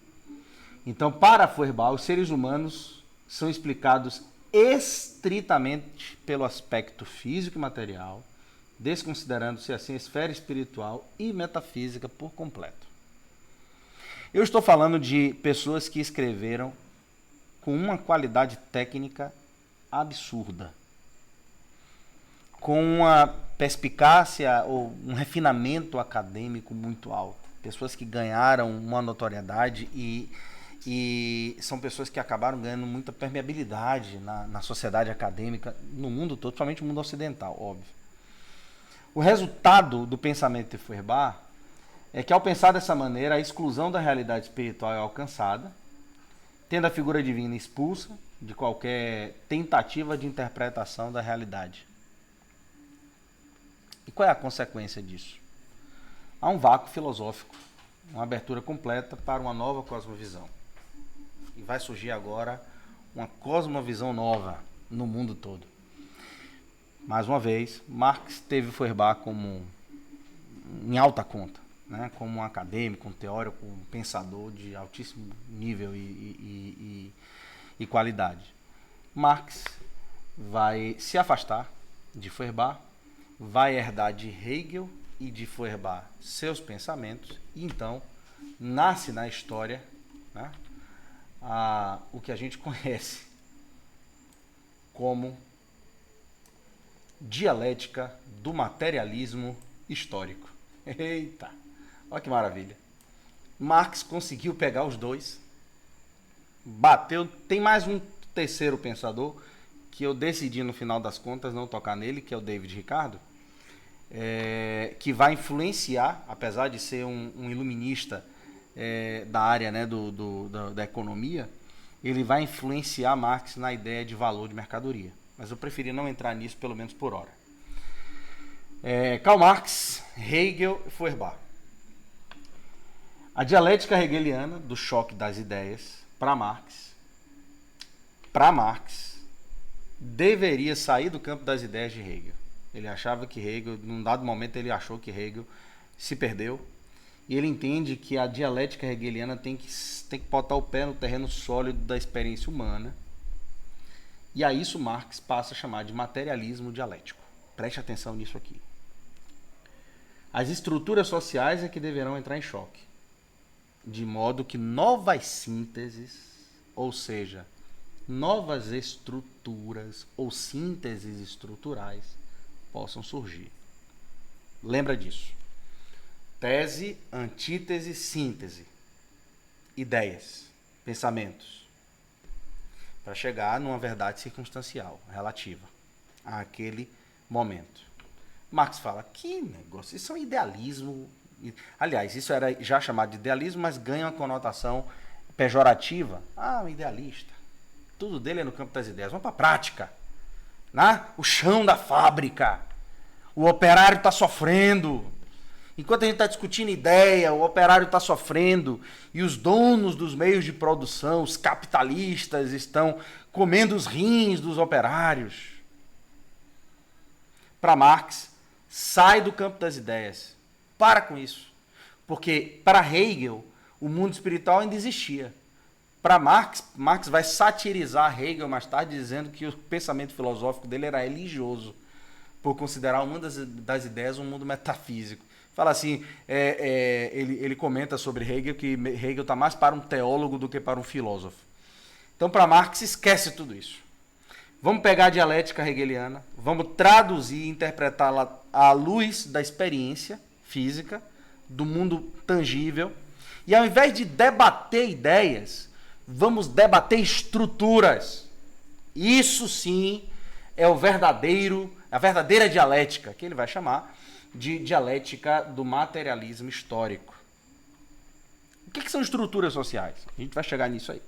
Então, para Feuerbach, os seres humanos são explicados estritamente pelo aspecto físico e material, desconsiderando-se assim a esfera espiritual e metafísica por completo. Eu estou falando de pessoas que escreveram com uma qualidade técnica absurda, com uma perspicácia ou um refinamento acadêmico muito alto. Pessoas que ganharam uma notoriedade e são pessoas que acabaram ganhando muita permeabilidade na sociedade acadêmica, no mundo todo, principalmente no mundo ocidental, óbvio. O resultado do pensamento de Feuerbach é que, ao pensar dessa maneira, a exclusão da realidade espiritual é alcançada, tendo a figura divina expulsa de qualquer tentativa de interpretação da realidade. E qual é a consequência disso? Há um vácuo filosófico, uma abertura completa para uma nova cosmovisão. E vai surgir agora uma cosmovisão nova no mundo todo. Mais uma vez, Marx teve Feuerbach como em alta conta, né? Como um acadêmico, um teórico, um pensador de altíssimo nível e qualidade. Marx vai se afastar de Feuerbach, vai herdar de Hegel e de Feuerbach seus pensamentos, e então nasce na história, né, o que a gente conhece como dialética do materialismo histórico. Eita, olha que maravilha. Marx conseguiu pegar os dois, bateu, tem mais um terceiro pensador que eu decidi no final das contas não tocar nele, que é o David Ricardo, que vai influenciar, apesar de ser um iluminista da área, né, da economia, ele vai influenciar Marx na ideia de valor de mercadoria. Mas eu preferi não entrar nisso, pelo menos por hora. Karl Marx, Hegel e Feuerbach. A dialética hegeliana do choque das ideias, para Marx, deveria sair do campo das ideias de Hegel. Ele achava que Hegel, num dado momento ele achou que Hegel se perdeu, e ele entende que a dialética hegeliana tem que botar o pé no terreno sólido da experiência humana, e a isso Marx passa a chamar de materialismo dialético. Preste atenção nisso aqui. As estruturas sociais é que deverão entrar em choque, de modo que novas sínteses, ou seja, novas estruturas ou sínteses estruturais possam surgir. Lembra disso. Tese, antítese, síntese. Ideias, pensamentos. Para chegar numa verdade circunstancial, relativa àquele momento. Marx fala, que negócio, isso é um idealismo. Aliás, isso era já chamado de idealismo, mas ganha uma conotação pejorativa. Um idealista. Tudo dele é no campo das ideias. Vamos para a prática. Né? O chão da fábrica. O operário está sofrendo. Enquanto a gente está discutindo ideia, o operário está sofrendo. E os donos dos meios de produção, os capitalistas, estão comendo os rins dos operários. Para Marx, sai do campo das ideias. Para com isso. Porque para Hegel, o mundo espiritual ainda existia. Para Marx vai satirizar Hegel mais tarde, dizendo que o pensamento filosófico dele era religioso, por considerar o mundo das ideias um mundo metafísico. Fala assim, ele comenta sobre Hegel que Hegel está mais para um teólogo do que para um filósofo. Então, para Marx, esquece tudo isso. Vamos pegar a dialética hegeliana, vamos traduzir e interpretá-la à luz da experiência física, do mundo tangível, e ao invés de debater ideias, vamos debater estruturas. Isso sim é a verdadeira dialética, que ele vai chamar de dialética do materialismo histórico. O que são estruturas sociais? A gente vai chegar nisso aí.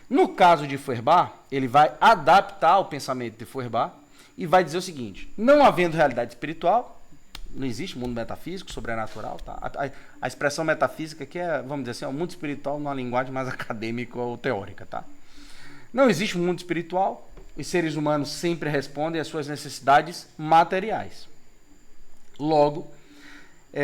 No caso de Feuerbach, ele vai adaptar o pensamento de Feuerbach e vai dizer o seguinte: não havendo realidade espiritual, não existe mundo metafísico, sobrenatural. Tá? A expressão metafísica aqui é, vamos dizer assim, o mundo espiritual numa linguagem mais acadêmica ou teórica. Tá? Não existe um mundo espiritual, os seres humanos sempre respondem às suas necessidades materiais. Logo,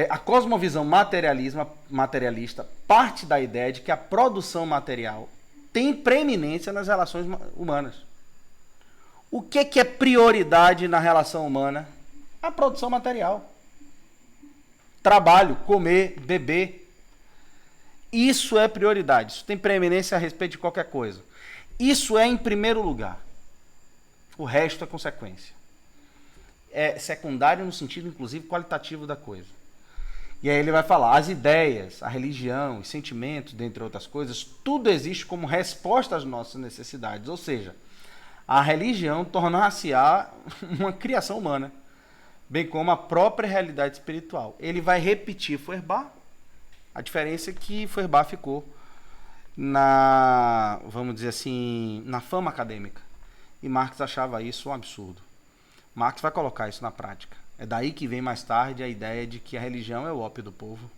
a cosmovisão materialista parte da ideia de que a produção material tem preeminência nas relações humanas. O que é prioridade na relação humana? A produção material. Trabalho, comer, beber. Isso é prioridade. Isso tem preeminência a respeito de qualquer coisa. Isso é em primeiro lugar. O resto é consequência. É secundário no sentido, inclusive, qualitativo da coisa. E aí ele vai falar, as ideias, a religião, os sentimentos, dentre outras coisas, tudo existe como resposta às nossas necessidades. Ou seja, a religião tornar-se-á uma criação humana, bem como a própria realidade espiritual. Ele vai repetir Feuerbach, a diferença é que Feuerbach ficou vamos dizer assim, na fama acadêmica. E Marx achava isso um absurdo. Marx vai colocar isso na prática. É daí que vem mais tarde a ideia de que a religião é o ópio do povo.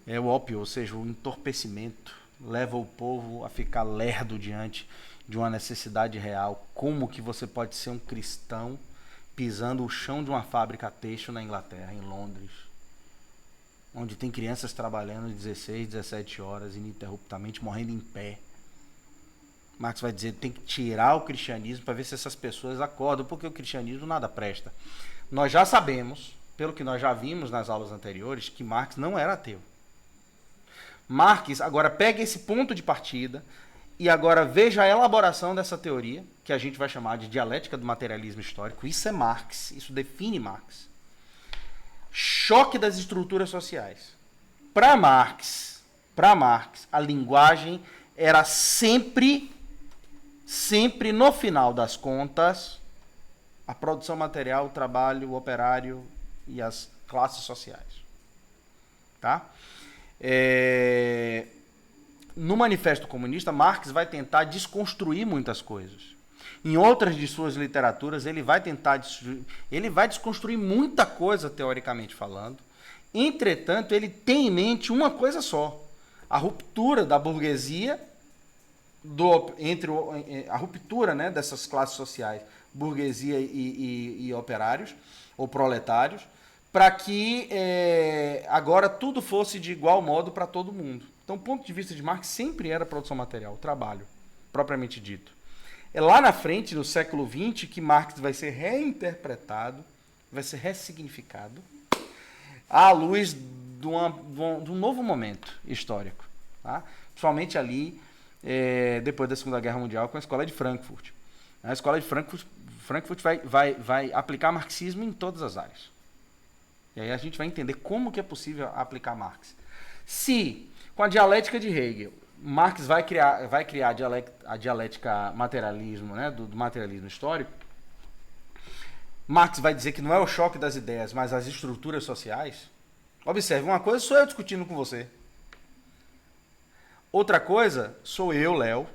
É o ópio, ou seja, o entorpecimento. Leva o povo a ficar lerdo diante de uma necessidade real. Como que você pode ser um cristão pisando o chão de uma fábrica têxtil na Inglaterra, em Londres, onde tem crianças trabalhando 16, 17 horas ininterruptamente, morrendo em pé. Marx vai dizer que tem que tirar o cristianismo para ver se essas pessoas acordam, porque o cristianismo nada presta. Nós já sabemos, pelo que nós já vimos nas aulas anteriores, que Marx não era ateu. Marx agora pega esse ponto de partida e agora veja a elaboração dessa teoria, que a gente vai chamar de dialética do materialismo histórico. Isso é Marx, isso define Marx. Choque das estruturas sociais. Para Marx, a linguagem era sempre no final das contas, a produção material, o trabalho, o operário e as classes sociais. Tá? no Manifesto Comunista, Marx vai tentar desconstruir muitas coisas. Em outras de suas literaturas, ele vai desconstruir muita coisa, teoricamente falando. Entretanto, ele tem em mente uma coisa só: a ruptura da burguesia, a ruptura, né, dessas classes sociais, burguesia e operários, ou proletários, para que agora tudo fosse de igual modo para todo mundo. Então, o ponto de vista de Marx sempre era a produção material, o trabalho, propriamente dito. É lá na frente, no século XX, que Marx vai ser reinterpretado, vai ser ressignificado, à luz de um novo momento histórico. Tá? Principalmente ali, depois da Segunda Guerra Mundial, com a Escola de Frankfurt. A Escola de Frankfurt vai aplicar marxismo em todas as áreas. E aí a gente vai entender como que é possível aplicar Marx. Se, com a dialética de Hegel, Marx vai criar a dialética materialismo, né, do materialismo histórico, Marx vai dizer que não é o choque das ideias, mas as estruturas sociais. Observe, uma coisa sou eu discutindo com você. Outra coisa sou eu, Léo,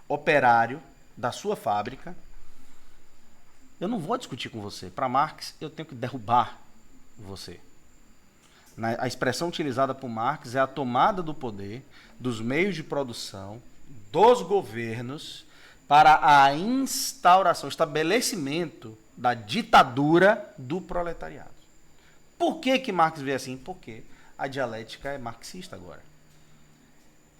operário da sua fábrica. Eu não vou discutir com você. Para Marx, eu tenho que derrubar você. A expressão utilizada por Marx é a tomada do poder, dos meios de produção, dos governos, para a instauração, estabelecimento da ditadura do proletariado. Por que Marx vê assim? Porque a dialética é marxista agora.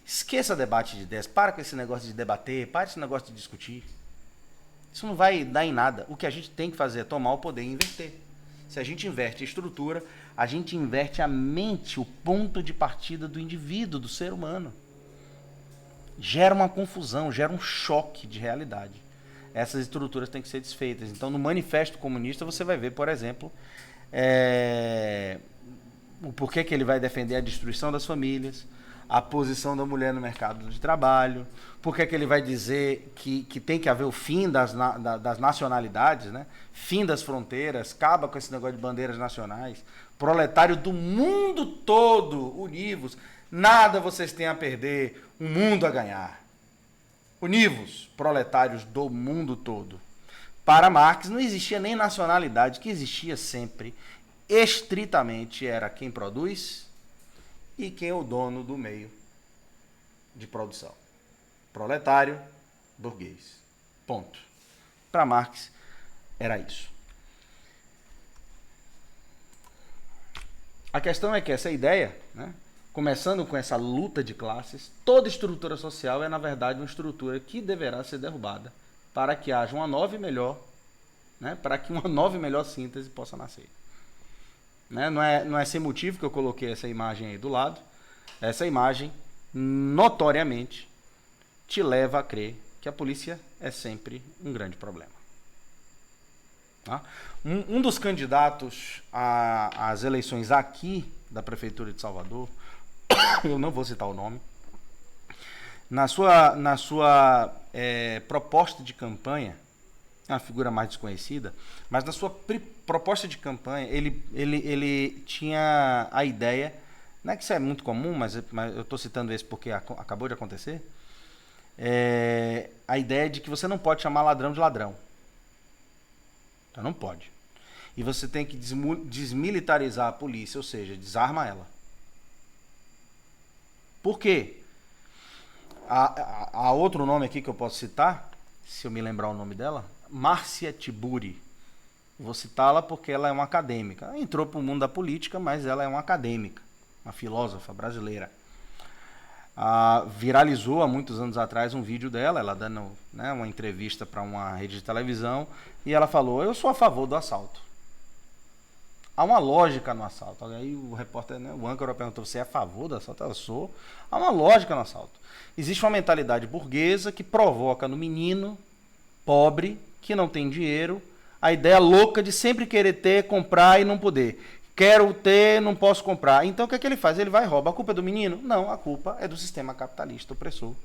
Esqueça debate de ideias, para com esse negócio de debater, para com esse negócio de discutir. Isso não vai dar em nada. O que a gente tem que fazer é tomar o poder e inverter. Se a gente inverte a estrutura, a gente inverte a mente, o ponto de partida do indivíduo, do ser humano. Gera uma confusão, gera um choque de realidade. Essas estruturas têm que ser desfeitas. Então, no Manifesto Comunista, você vai ver, por exemplo, o porquê que ele vai defender a destruição das famílias, a posição da mulher no mercado de trabalho, porque que ele vai dizer que tem que haver o fim das nacionalidades, né? Fim das fronteiras, acaba com esse negócio de bandeiras nacionais, proletário do mundo todo, univos, nada vocês têm a perder, um mundo a ganhar. Univos, proletários do mundo todo. Para Marx não existia nem nacionalidade, o que existia sempre, estritamente, era quem produz e quem é o dono do meio de produção. Proletário, burguês. Ponto. Para Marx, era isso. A questão é que essa ideia, né, começando com essa luta de classes, toda estrutura social é, na verdade, uma estrutura que deverá ser derrubada para que haja uma nova e melhor, né, para que uma nova e melhor síntese possa nascer. Né? Não é sem motivo que eu coloquei essa imagem aí do lado. Essa imagem, notoriamente, te leva a crer que a polícia é sempre um grande problema. Tá? Um dos candidatos às eleições aqui da Prefeitura de Salvador, eu não vou citar o nome, na sua proposta de campanha, é uma figura mais desconhecida, mas na sua proposta de campanha, ele tinha a ideia, não é que isso é muito comum, mas eu estou citando esse porque acabou de acontecer, a ideia de que você não pode chamar ladrão de ladrão. Então não pode. E você tem que desmilitarizar a polícia, ou seja, desarma ela. Por quê? Há outro nome aqui que eu posso citar, se eu me lembrar o nome dela, Márcia Tiburi. Vou citá-la porque ela é uma acadêmica. Ela entrou para o mundo da política, mas ela é uma acadêmica, uma filósofa brasileira. Viralizou há muitos anos atrás um vídeo dela, ela dando, né, uma entrevista para uma rede de televisão, e ela falou: eu sou a favor do assalto. Há uma lógica no assalto. Aí o repórter, né, o âncora perguntou: você é a favor do assalto? Eu sou. Há uma lógica no assalto. Existe uma mentalidade burguesa que provoca no menino pobre, que não tem dinheiro, a ideia louca de sempre querer ter, comprar e não poder. Quero ter, não posso comprar. Então o que é que ele faz? Ele vai e rouba. A culpa é do menino? Não, a culpa é do sistema capitalista opressor.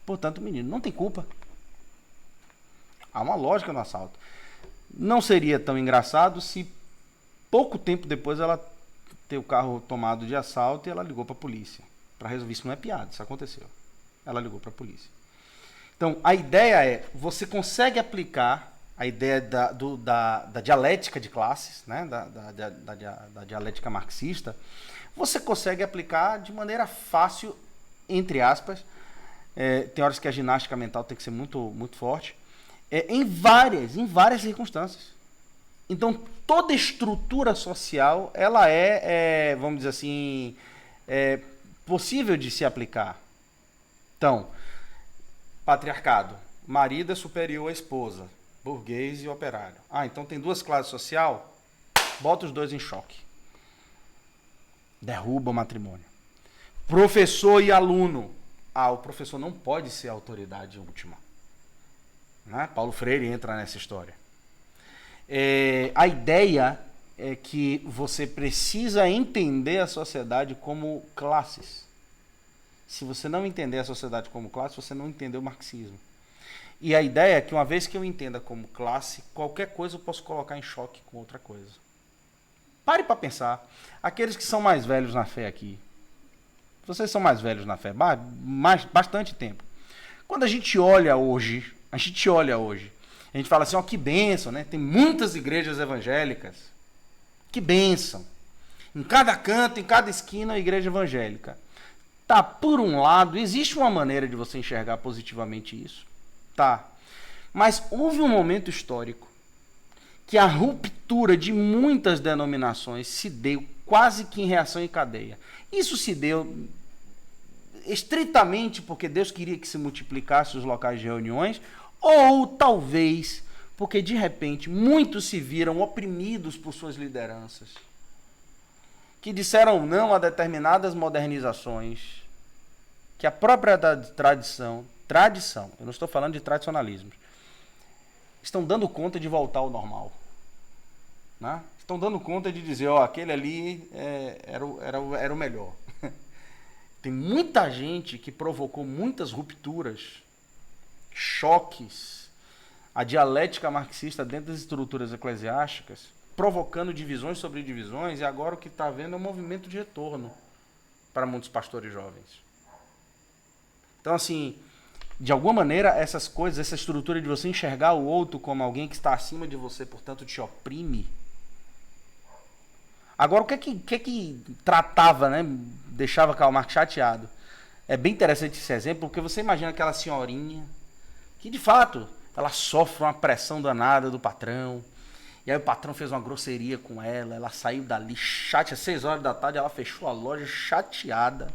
Portanto, o menino não tem culpa. Há uma lógica no assalto. Não seria tão engraçado se pouco tempo depois ela ter o carro tomado de assalto e ela ligou para a polícia. para resolver. Isso não é piada, isso aconteceu. Ela ligou para a polícia. Então, a ideia é, você consegue aplicar a ideia da dialética de classes, né? da dialética marxista, você consegue aplicar de maneira fácil, entre aspas, tem horas que a ginástica mental tem que ser muito, muito forte, em várias circunstâncias. Então, toda estrutura social, ela vamos dizer assim, possível de se aplicar. Então, patriarcado, marido é superior à esposa, burguês e operário. Então tem duas classes sociais, bota os dois em choque. Derruba o matrimônio. Professor e aluno. O professor não pode ser a autoridade última. Né? Paulo Freire entra nessa história. A ideia é que você precisa entender a sociedade como classes. Se você não entender a sociedade como classe, você não entendeu o marxismo. E a ideia é que uma vez que eu entenda como classe, qualquer coisa eu posso colocar em choque com outra coisa. Pare para pensar. Aqueles que são mais velhos na fé aqui. Vocês são mais velhos na fé, bastante tempo. Quando a gente olha hoje, a gente fala assim, que bênção, né? Tem muitas igrejas evangélicas. Que bênção. Em cada canto, em cada esquina, a igreja evangélica. Tá, por um lado, existe uma maneira de você enxergar positivamente isso. Tá. Mas houve um momento histórico que a ruptura de muitas denominações se deu quase que em reação em cadeia. Isso se deu estritamente porque Deus queria que se multiplicasse os locais de reuniões, ou talvez porque de repente muitos se viram oprimidos por suas lideranças, que disseram não a determinadas modernizações, que a própria tradição, eu não estou falando de tradicionalismo, estão dando conta de voltar ao normal. Né? Estão dando conta de dizer, aquele ali era o melhor. Tem muita gente que provocou muitas rupturas, choques, a dialética marxista dentro das estruturas eclesiásticas, provocando divisões sobre divisões, e agora o que está havendo é um movimento de retorno para muitos pastores jovens. Então, assim, de alguma maneira, essas coisas, essa estrutura de você enxergar o outro como alguém que está acima de você, portanto, te oprime. Agora, o que é que tratava, né? Deixava Karl Marx chateado. É bem interessante esse exemplo, porque você imagina aquela senhorinha que, de fato, ela sofre uma pressão danada do patrão. E aí o patrão fez uma grosseria com ela saiu dali chateada, às 6 horas da tarde, ela fechou a loja chateada,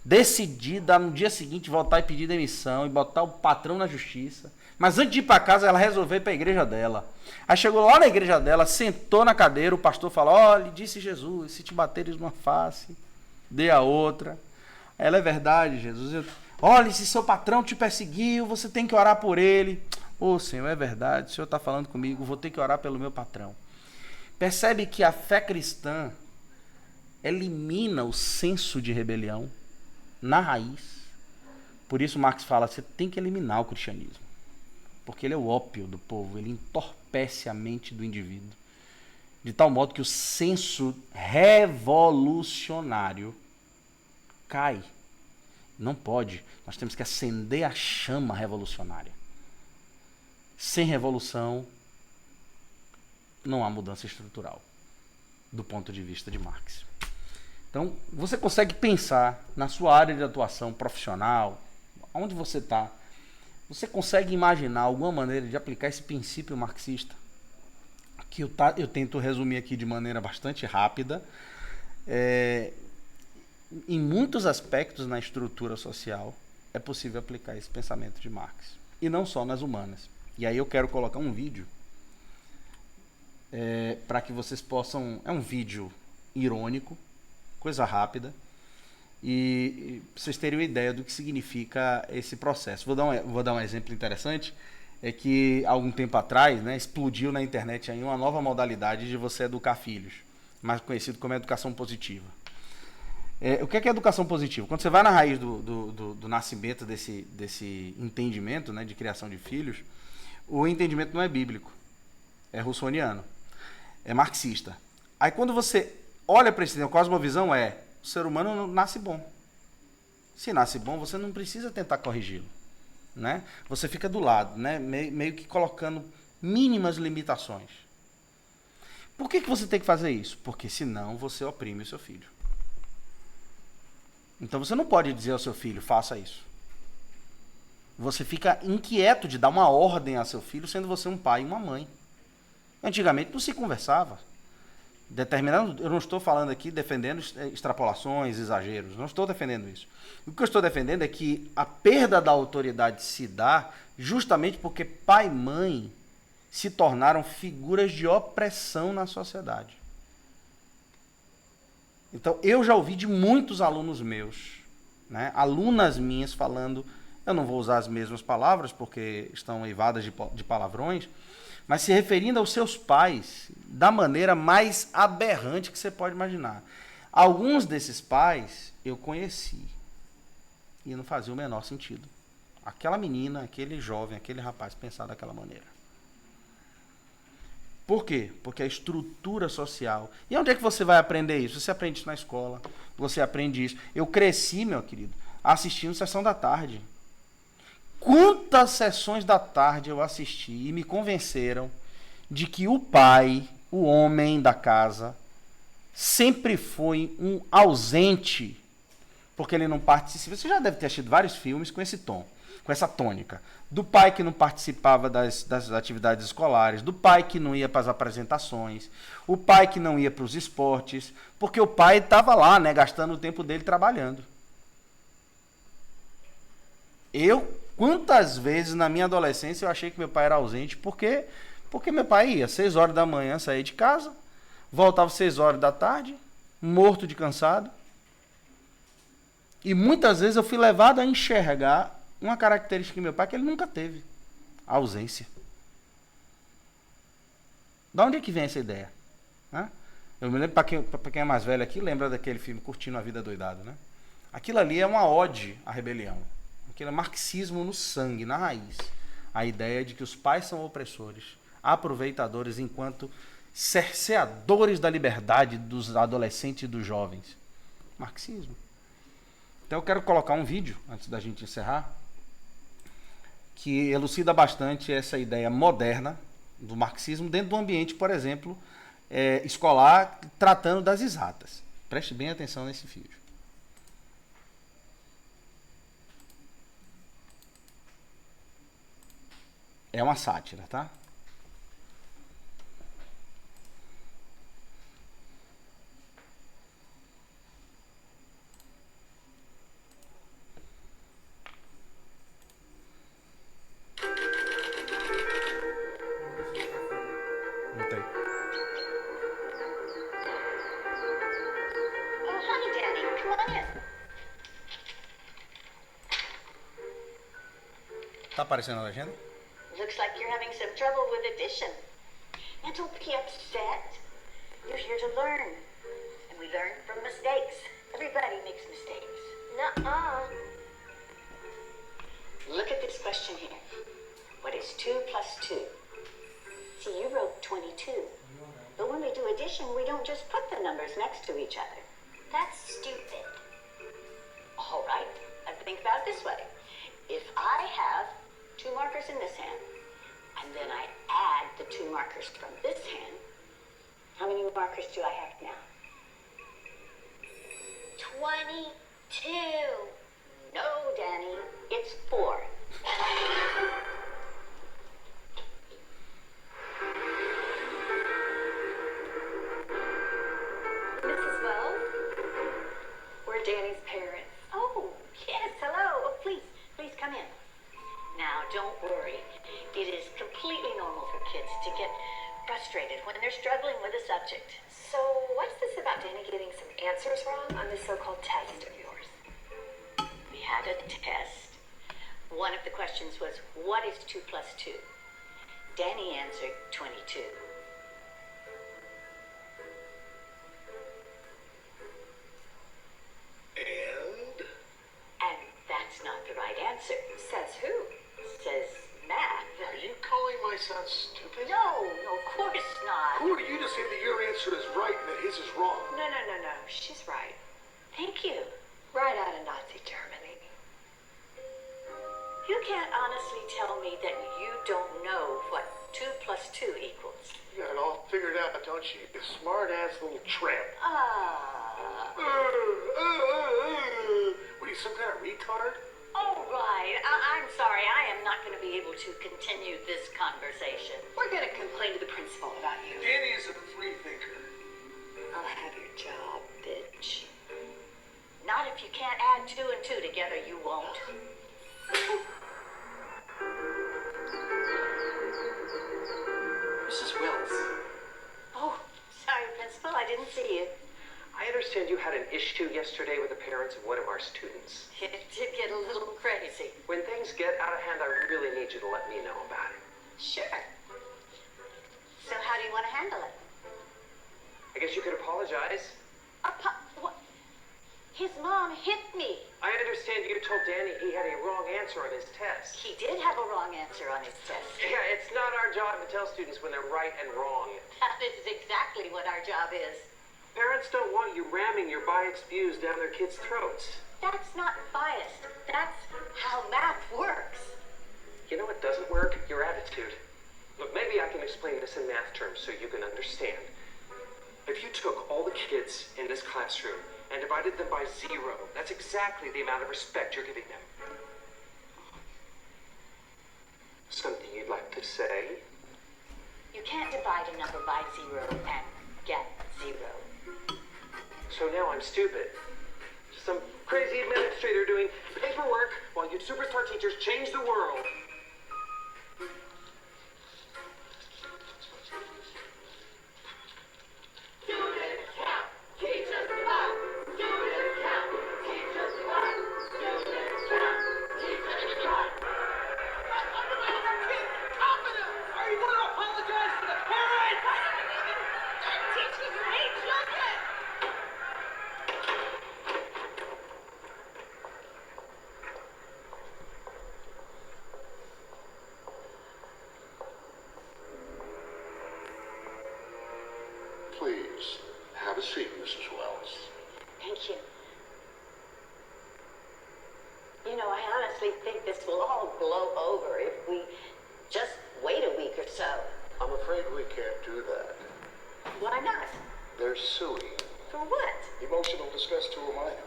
decidida no dia seguinte voltar e pedir demissão e botar o patrão na justiça. Mas antes de ir para casa, ela resolveu ir para a igreja dela. Aí chegou lá na igreja dela, sentou na cadeira, o pastor falou, olha, disse Jesus, se te bateres numa face, dê a outra. Aí ela, é verdade, Jesus. Olha, se seu patrão te perseguiu, você tem que orar por ele. Senhor, é verdade, o senhor está falando comigo, vou ter que orar pelo meu patrão. Percebe que a fé cristã elimina o senso de rebelião na raiz. Por isso Marx fala, você tem que eliminar o cristianismo. Porque ele é o ópio do povo, ele entorpece a mente do indivíduo. De tal modo que o senso revolucionário cai. Não pode. Nós temos que acender a chama revolucionária. Sem revolução, não há mudança estrutural, do ponto de vista de Marx. Então, você consegue pensar na sua área de atuação profissional, onde você está, você consegue imaginar alguma maneira de aplicar esse princípio marxista, que eu tento resumir aqui de maneira bastante rápida, em muitos aspectos na estrutura social, é possível aplicar esse pensamento de Marx, e não só nas humanas. E aí eu quero colocar um vídeo para que vocês possam... É um vídeo irônico, coisa rápida, e vocês terem uma ideia do que significa esse processo. Vou dar um exemplo interessante, é que há algum tempo atrás, né, explodiu na internet aí uma nova modalidade de você educar filhos, mais conhecido como educação positiva. O que é educação positiva? Quando você vai na raiz do nascimento desse entendimento, né, de criação de filhos, o entendimento não é bíblico, é russoniano, é marxista. Aí quando você olha para esse tema, a cosmovisão o ser humano nasce bom. Se nasce bom, você não precisa tentar corrigi-lo, né? Você fica do lado, né? Meio que colocando mínimas limitações. Por que você tem que fazer isso? Porque senão você oprime o seu filho. Então você não pode dizer ao seu filho, faça isso. Você fica inquieto de dar uma ordem a seu filho, sendo você um pai e uma mãe. Antigamente não se conversava. Eu não estou falando aqui defendendo extrapolações, exageros. Não estou defendendo isso. O que eu estou defendendo é que a perda da autoridade se dá justamente porque pai e mãe se tornaram figuras de opressão na sociedade. Então, eu já ouvi de muitos alunos meus, né, alunas minhas falando, eu não vou usar as mesmas palavras porque estão eivadas de palavrões, mas se referindo aos seus pais da maneira mais aberrante que você pode imaginar. Alguns desses pais eu conheci e não fazia o menor sentido. Aquela menina, aquele jovem, aquele rapaz pensar daquela maneira. Por quê? Porque a estrutura social... E onde é que você vai aprender isso? Você aprende isso na escola, você aprende isso. Eu cresci, meu querido, assistindo Sessão da Tarde. Quantas sessões da tarde eu assisti e me convenceram de que o pai, o homem da casa, sempre foi um ausente, porque ele não participa. Você já deve ter assistido vários filmes com esse tom, com essa tônica. Do pai que não participava das atividades escolares, do pai que não ia para as apresentações, o pai que não ia para os esportes, porque o pai estava lá, né, gastando o tempo dele trabalhando. Quantas vezes na minha adolescência eu achei que meu pai era ausente, porque meu pai ia às 6 horas da manhã sair de casa, voltava às 6 horas da tarde, morto de cansado. E muitas vezes eu fui levado a enxergar uma característica do meu pai que ele nunca teve: a ausência. Da onde é que vem essa ideia? Né? Eu me lembro, para quem é mais velho aqui, lembra daquele filme Curtindo a Vida Doidado, né? Aquilo ali é uma ode à rebelião. Aquilo é marxismo no sangue, na raiz. A ideia de que os pais são opressores, aproveitadores, enquanto cerceadores da liberdade dos adolescentes e dos jovens. Marxismo. Então eu quero colocar um vídeo, antes da gente encerrar, que elucida bastante essa ideia moderna do marxismo dentro do ambiente, por exemplo, escolar, tratando das exatas. Preste bem atenção nesse vídeo. É uma sátira, tá? Não tem. Oh, honey, Danny, come on in. Tá aparecendo a legenda? Looks like you're having some trouble with addition. Now don't be upset. You're here to learn. And we learn from mistakes. Everybody makes mistakes. Nuh-uh. Look at this question here. What is 2 plus 2? See, you wrote 22. But when we do addition, we don't just put the numbers next to each other. That's stupid. All right. Now think about it this way. If I have 2 markers in this hand, and then I add the 2 markers from this hand, how many markers do I have now? 22. No, Danny, it's 4. Mrs. Wells? We're Danny's parents. Oh, yes, hello. Oh, please come in. Now, don't worry. It is completely normal for kids to get frustrated when they're struggling with a subject. So, what's this about Danny getting some answers wrong on this so-called test of yours? We had a test. One of the questions was, what is 2 plus 2? Danny answered 22. And that's not the right answer. Says who? Says math. Are you calling my son stupid? No, of course not. Who are you to say that your answer is right and that his is wrong? No. She's right. Thank you. Right out of Nazi Germany. You can't honestly tell me that you don't know what 2 plus 2 equals. You got it all figured out, don't you? You smart-ass little tramp. What are you, some kind of retard? All right. I'm sorry. I am not going to be able to continue this conversation. We're going to complain to the principal about you. Danny is a free thinker. I'll have your job, bitch. Not if you can't add 2 and 2 together, you won't. Mrs. Wells, Oh, sorry, principal. I didn't see you. I understand you had an issue yesterday with the parents of one of our students. It did get a little crazy. When things get out of hand, I really need you to let me know about it. Sure. So how do you want to handle it? I guess you could apologize. What? His mom hit me. I understand you told Danny he had a wrong answer on his test. He did have a wrong answer on his test. Yeah, it's not our job to tell students when they're right and wrong. That is exactly what our job is. Parents don't want you ramming your biased views down their kids' throats. That's not biased. That's how math works. You know what doesn't work? Your attitude. Look, maybe I can explain this in math terms so you can understand. If you took all the kids in this classroom and divided them by 0, that's exactly the amount of respect you're giving them. Something you'd like to say? You can't divide a number by 0 and get 0. So now I'm stupid. Some crazy administrator doing paperwork while you superstar teachers change the world. Please, have a seat, Mrs. Wells. Thank you. You know, I honestly think this will all blow over if we just wait a week or so. I'm afraid we can't do that. Why not? They're suing. For what? Emotional distress to a minor.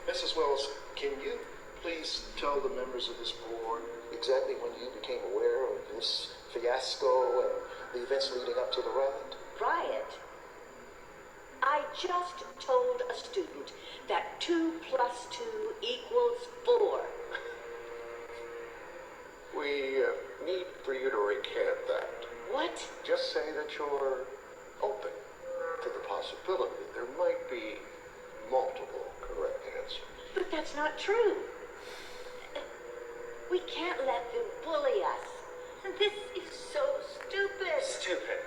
Mrs. Wells, can you please tell the members of this board exactly when you became aware of this fiasco and the events leading up to the riot? Riot? I just told a student that 2 plus 2 equals 4. We need for you to recant that. What? Just say that you're open to the possibility there might be multiple correct answers. But that's not true. We can't let them bully us. This is so stupid. Stupid.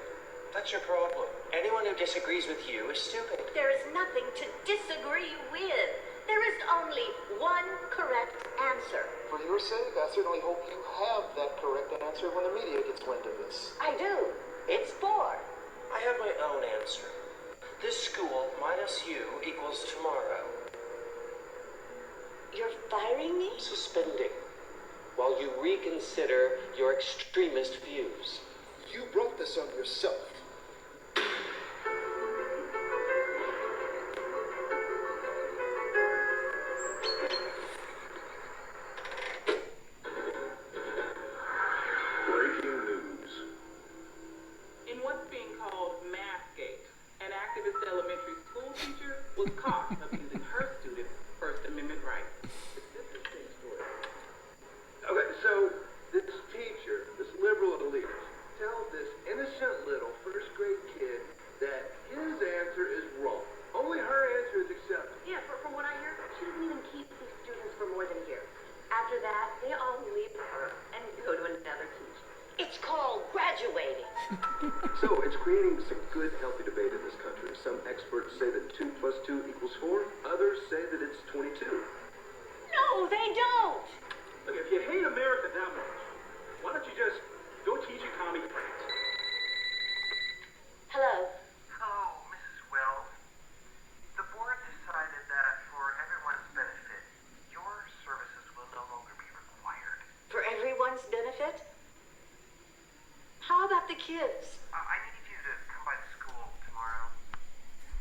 That's your problem. Anyone who disagrees with you is stupid. There is nothing to disagree with. There is only one correct answer. For your sake, I certainly hope you have that correct answer when the media gets wind of this. I do. It's 4. I have my own answer. This school minus you equals tomorrow. You're firing me? Suspending. While you reconsider your extremist views. You brought this on yourself. Breaking news. In what's being called Mathgate, an activist elementary school teacher was caught abusing her students' First Amendment rights. This is the story. Okay, so this teacher, this liberal elite, tells this innocent little first grade kid that his answer is wrong. Only her answer is acceptable. Yeah, from what I hear, she doesn't even keep these students for more than a year. After that, they all leave her and go to another teacher. It's called graduating. So it's creating some good, healthy debate in this country. Some experts say that 2 plus 2 equals 4. Others say that it's 22. No, they don't. Look, if you hate America that much, why don't you just go teach in commie France? Hello. Hello, Mrs. Wells. The board decided that for everyone's benefit, kids? I need you to come by the school tomorrow.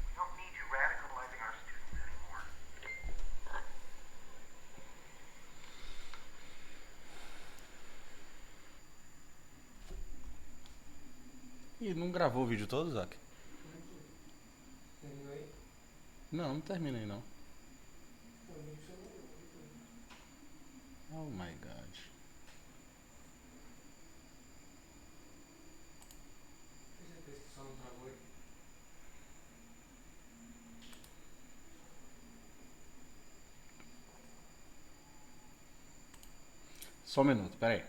We don't need you radicalizing our students anymore. E não gravou o vídeo todo, Zac? Terminou aí? Não, não terminei não. Foi o vídeo que você não. Oh my god. Tenho certeza que só não travou aí. Só um minuto, peraí.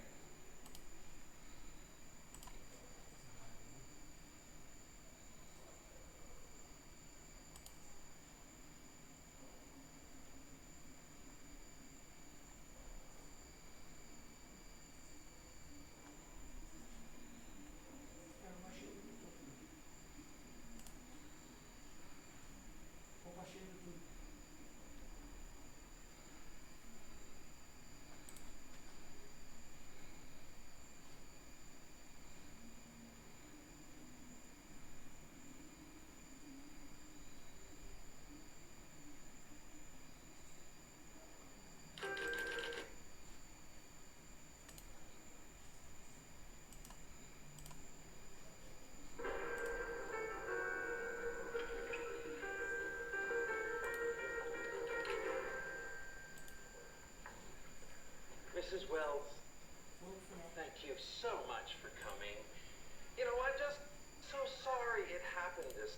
Eu não achei o vídeo todo. Compartilha tudo. Mrs. Wells, thank you so much for coming. You know, I'm just so sorry it happened this.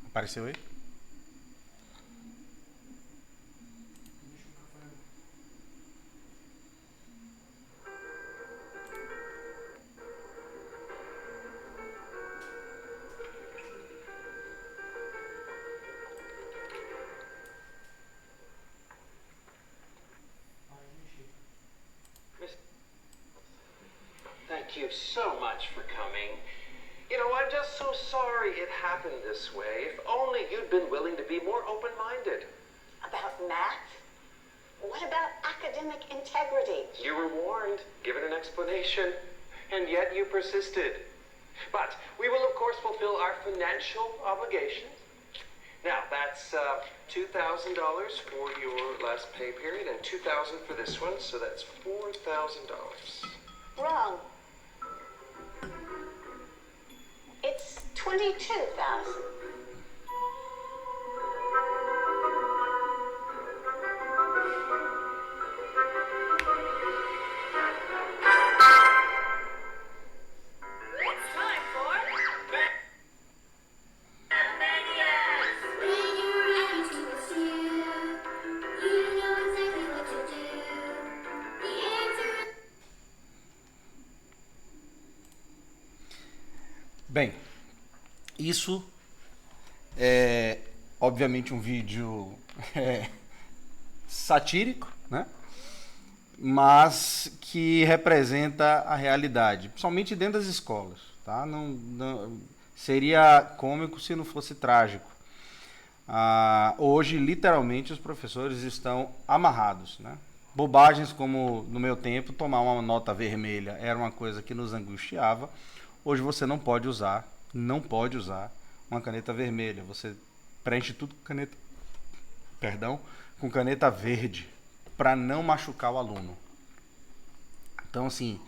Apareceu aí? Deixa o microfone. Para de mexer. Thank you so much for coming. You know, I'm just so sorry it happened this way. If only you'd been willing to be more open-minded. About math? What about academic integrity? You were warned, given an explanation, and yet you persisted. But we will, of course, fulfill our financial obligations. Now, that's $2,000 for your last pay period and $2,000 for this one, so that's $4,000. Wrong. It's 22,000. It's time for Maniacs! When you're ready to pursue, you know exactly what to do. The answer Bem, isso é obviamente um vídeo satírico, né? Mas que representa a realidade, principalmente dentro das escolas, tá? Não seria cômico se não fosse trágico. Hoje, literalmente, os professores estão amarrados, né? Bobagens como, no meu tempo, tomar uma nota vermelha era uma coisa que nos angustiava. Hoje você não pode usar uma caneta vermelha. Você preenche tudo com caneta verde, para não machucar o aluno. Então, assim,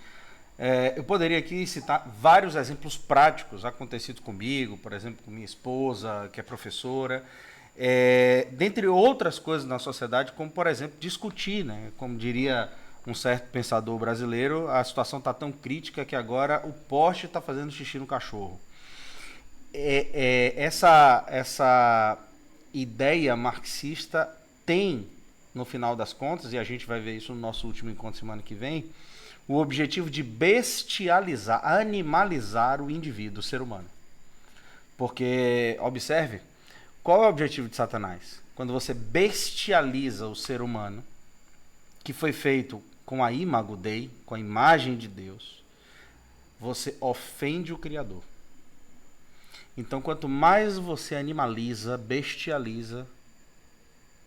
eu poderia aqui citar vários exemplos práticos acontecidos comigo, por exemplo, com minha esposa, que é professora, dentre outras coisas na sociedade, como, por exemplo, discutir, né? Como diria um certo pensador brasileiro, a situação está tão crítica que agora o poste está fazendo xixi no cachorro. Essa ideia marxista tem, no final das contas, e a gente vai ver isso no nosso último encontro semana que vem, o objetivo de bestializar, animalizar o indivíduo, o ser humano. Porque, observe, qual é o objetivo de Satanás? Quando você bestializa o ser humano, que foi feito com a imago Dei, com a imagem de Deus, você ofende o Criador. Então, quanto mais você animaliza, bestializa,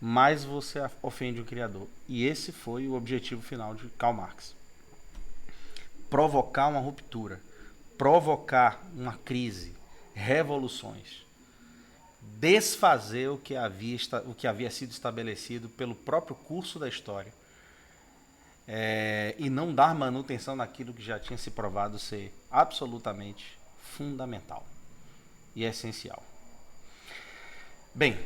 mais você ofende o Criador. E esse foi o objetivo final de Karl Marx. Provocar uma ruptura, provocar uma crise, revoluções, desfazer o que havia sido estabelecido pelo próprio curso da história, e não dar manutenção naquilo que já tinha se provado ser absolutamente fundamental e essencial. Bem,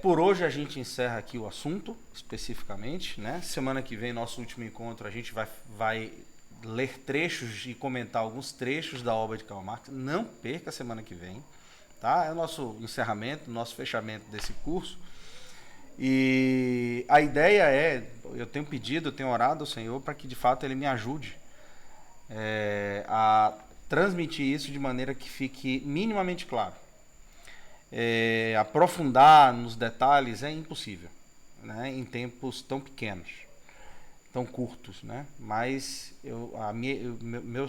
por hoje a gente encerra aqui o assunto, especificamente, né? Semana que vem, nosso último encontro, a gente vai ler trechos e comentar alguns trechos da obra de Karl Marx. Não perca a semana que vem, tá? É o nosso encerramento, nosso fechamento desse curso. E a ideia eu tenho orado ao Senhor para que de fato Ele me ajude a transmitir isso de maneira que fique minimamente claro. Aprofundar nos detalhes é impossível, né, em tempos tão pequenos, tão curtos, né? Mas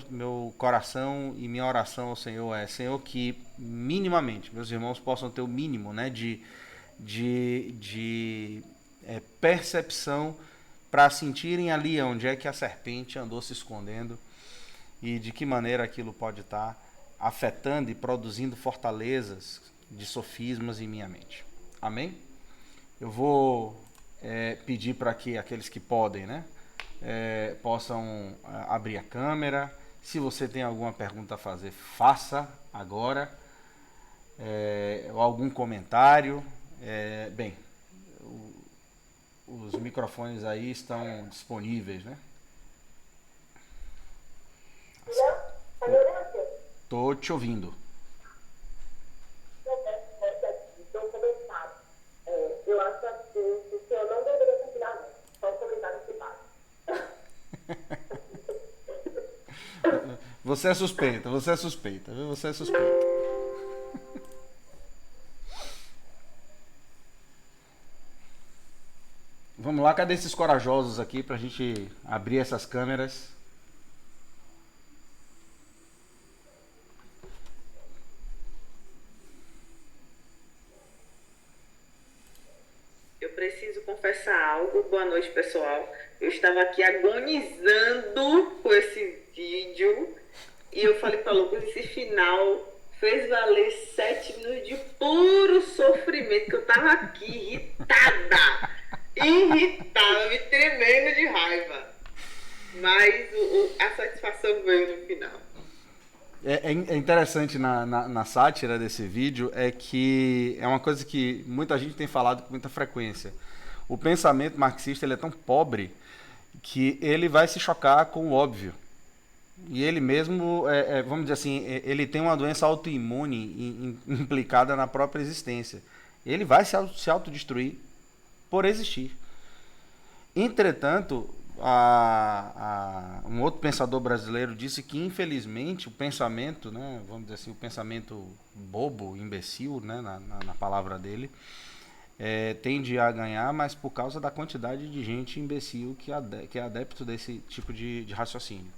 meu coração e minha oração ao Senhor Senhor, que minimamente meus irmãos possam ter o mínimo, né, de percepção para sentirem ali onde é que a serpente andou se escondendo e de que maneira aquilo pode estar afetando e produzindo fortalezas de sofismas em minha mente. Amém? Eu vou pedir para que aqueles que podem, né, possam abrir a câmera. Se você tem alguma pergunta a fazer, faça agora, ou algum comentário. Bem, os microfones aí estão disponíveis, né? Tô te ouvindo. Eu acho assim que o senhor não deveria compilar, não. Só um comentário privado. Você é suspeita, viu? Você é suspeita. Vamos lá, cadê esses corajosos aqui pra gente abrir essas câmeras? Eu preciso confessar algo. Boa noite, pessoal. Eu estava aqui agonizando com esse vídeo e eu falei para Lucas, esse final fez valer 7 minutos de puro sofrimento, que eu estava aqui irritada, me tremendo de raiva. Mas a satisfação veio no final. É interessante na sátira desse vídeo é que é uma coisa que muita gente tem falado com muita frequência. O pensamento marxista ele é tão pobre que ele vai se chocar com o óbvio. E ele mesmo, vamos dizer assim, ele tem uma doença autoimune implicada na própria existência. Ele vai se autodestruir por existir. Entretanto, um outro pensador brasileiro disse que, infelizmente, o pensamento, né, vamos dizer assim, o pensamento bobo, imbecil, né, na palavra dele, tende a ganhar, mas por causa da quantidade de gente imbecil que é adepto desse tipo de raciocínio.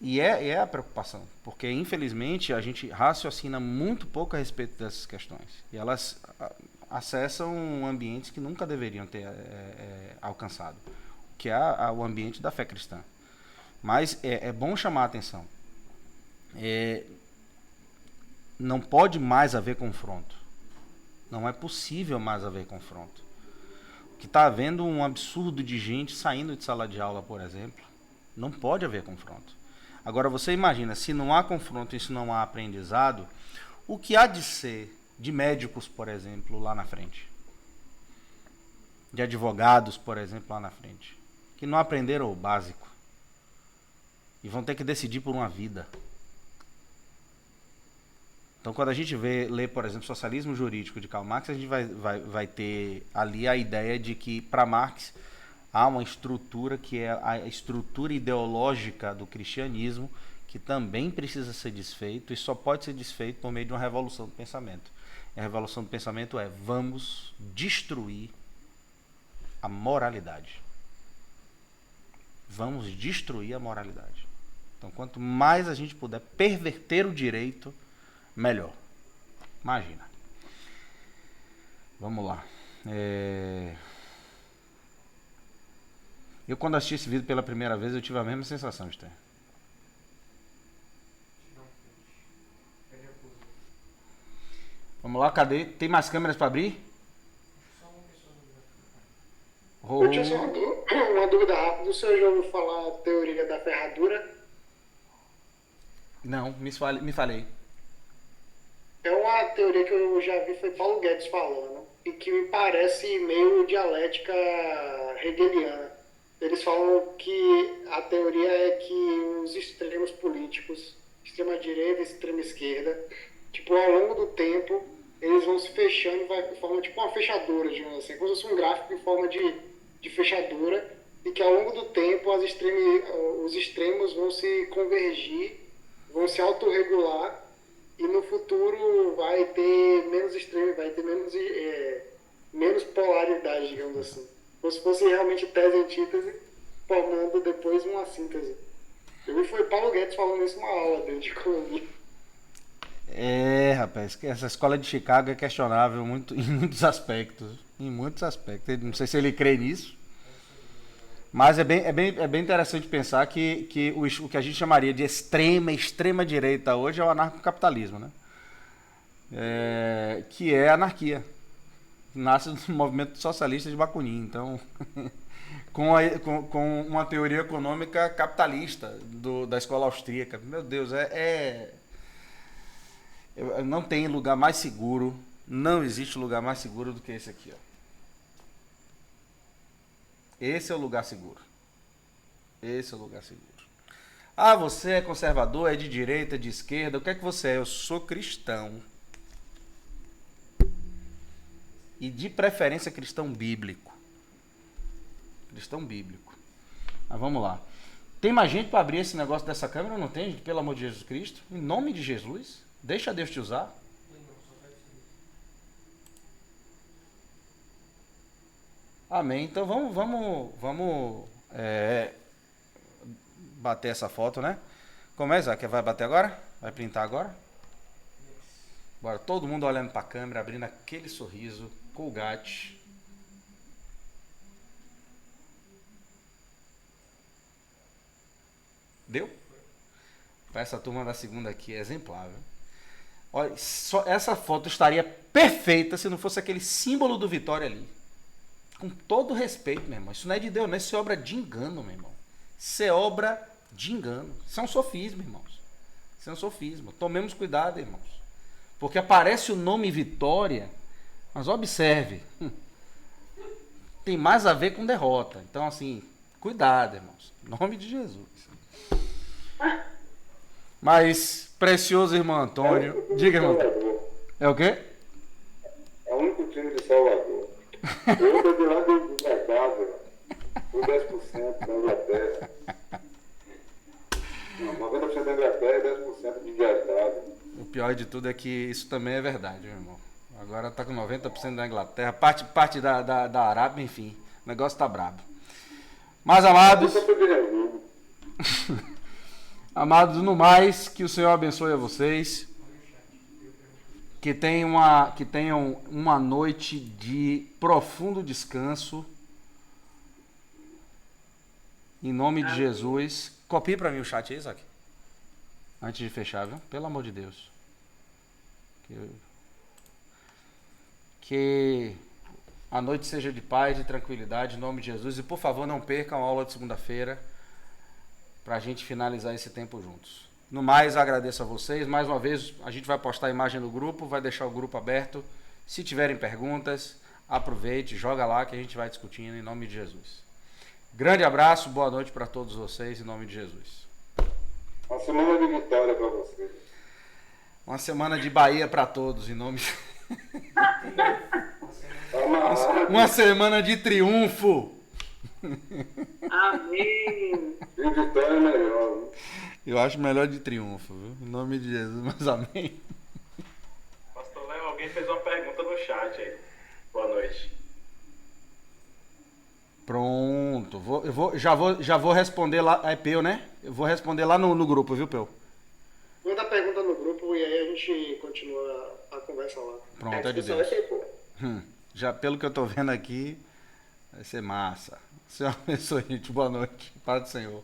E é a preocupação, porque, infelizmente, a gente raciocina muito pouco a respeito dessas questões. E elas acessam ambientes que nunca deveriam ter alcançado, que é o ambiente da fé cristã. Mas é bom chamar a atenção. Não pode mais haver confronto. Não é possível mais haver confronto. Que está havendo um absurdo de gente saindo de sala de aula, por exemplo. Não pode haver confronto. Agora, você imagina, se não há confronto e se não há aprendizado, o que há de ser de médicos, por exemplo, lá na frente? De advogados, por exemplo, lá na frente? Que não aprenderam o básico. E vão ter que decidir por uma vida. Então, quando a gente lê, por exemplo, Socialismo Jurídico de Karl Marx, a gente vai ter ali a ideia de que, para Marx, há uma estrutura que é a estrutura ideológica do cristianismo, que também precisa ser desfeito e só pode ser desfeito por meio de uma revolução do pensamento. E a revolução do pensamento vamos destruir a moralidade. Vamos destruir a moralidade. Então, quanto mais a gente puder perverter o direito, melhor. Imagina. Vamos lá. Eu, quando assisti esse vídeo pela primeira vez, eu tive a mesma sensação, Esther. Vamos lá, cadê? Tem mais câmeras para abrir? Eu tinha só uma dúvida rápida. O senhor já ouviu falar a teoria da ferradura? Não, me falei. É uma teoria que eu já vi, foi Paulo Guedes falando, e que me parece meio dialética hegeliana. Eles falam que a teoria é que os extremos políticos, extrema-direita e extrema-esquerda, tipo, ao longo do tempo, eles vão se fechando e vai formando tipo uma fechadura, digamos assim, como se fosse um gráfico em forma de fechadura, e que ao longo do tempo os extremos vão se convergir, vão se autorregular, e no futuro vai ter menos extremo, vai ter menos polaridade, digamos assim. Como se fosse realmente tese e antítese, formando depois uma síntese. Eu vi foi Paulo Guedes falando isso numa aula dele de economia. Rapaz, essa escola de Chicago é questionável em muitos aspectos. Em muitos aspectos. Não sei se ele crê nisso. Mas é bem interessante pensar que o que a gente chamaria de extrema direita hoje é o anarcocapitalismo, né? Que é anarquia. Nasce do movimento socialista de Bakunin. Então, com uma teoria econômica capitalista da escola austríaca. Meu Deus, não tem lugar mais seguro, não existe lugar mais seguro do que esse aqui, ó. Esse é o lugar seguro. Esse é o lugar seguro. Ah, você é conservador, é de direita, de esquerda, o que é que você é? Eu sou cristão. E de preferência cristão bíblico. Cristão bíblico. Mas vamos lá. Tem mais gente para abrir esse negócio dessa câmera? Não tem, gente? Pelo amor de Jesus Cristo. Em nome de Jesus. Deixa Deus te usar. Amém. Então vamos bater essa foto, né? Como é, Isaac? Vai bater agora? Vai printar agora? Bora, todo mundo olhando para a câmera, abrindo aquele sorriso, Colgate. Deu? Para essa turma da segunda aqui é exemplar, viu? Olha, só essa foto estaria perfeita se não fosse aquele símbolo do Vitória ali. Com todo respeito, meu irmão. Isso não é de Deus, não. Isso é obra de engano, meu irmão. Isso é obra de engano. Isso é um sofisma, irmãos. Isso é um sofisma. Tomemos cuidado, irmãos. Porque aparece o nome Vitória, mas observe. Tem mais a ver com derrota. Então, assim, cuidado, irmãos. Em nome de Jesus. Mas, precioso irmão Antônio. Diga, irmão. É o quê? É o único time de Salvador. Eu tô de lá do mercado, com 10% da Inglaterra. Não, 90% da Inglaterra e 10% de mercado. O pior de tudo é que isso também é verdade, meu irmão. Agora tá com 90% da Inglaterra, parte da Arábia, enfim. O negócio tá brabo. Mas, amados... Amados, no mais, que o Senhor abençoe a vocês. Que tenham uma noite de profundo descanso. Em nome de Jesus. Copie para mim o chat aí, Isaac. Antes de fechar, viu? Pelo amor de Deus. Que a noite seja de paz e tranquilidade, em nome de Jesus. E por favor, não percam a aula de segunda-feira, para a gente finalizar esse tempo juntos. No mais, agradeço a vocês. Mais uma vez, a gente vai postar a imagem no grupo, vai deixar o grupo aberto. Se tiverem perguntas, aproveite, joga lá que a gente vai discutindo em nome de Jesus. Grande abraço, boa noite para todos vocês, em nome de Jesus. Uma semana de vitória para vocês. Uma semana de Bahia para todos, em nome de... Uma semana de triunfo. Amém. E vitória é melhor, viu? Eu acho melhor de triunfo, viu? Em nome de Jesus, mas amém. Pastor Léo, alguém fez uma pergunta no chat aí. Boa noite. Pronto. Já vou responder lá. É Peu, né? Eu vou responder lá no grupo, viu, Peu? Manda a pergunta no grupo e aí a gente continua a conversa lá. Pronto, é de discussão Deus. vai ser boa. Já pelo que eu tô vendo aqui, vai ser massa. Senhor abençoe, gente. Boa noite. Paz do Senhor.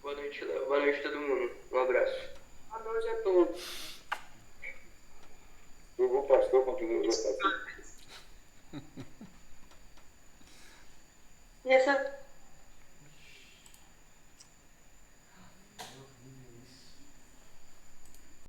Boa noite, Léo. Boa noite, todo mundo. Um abraço. Boa noite a todos. O bom pastor continua a E essa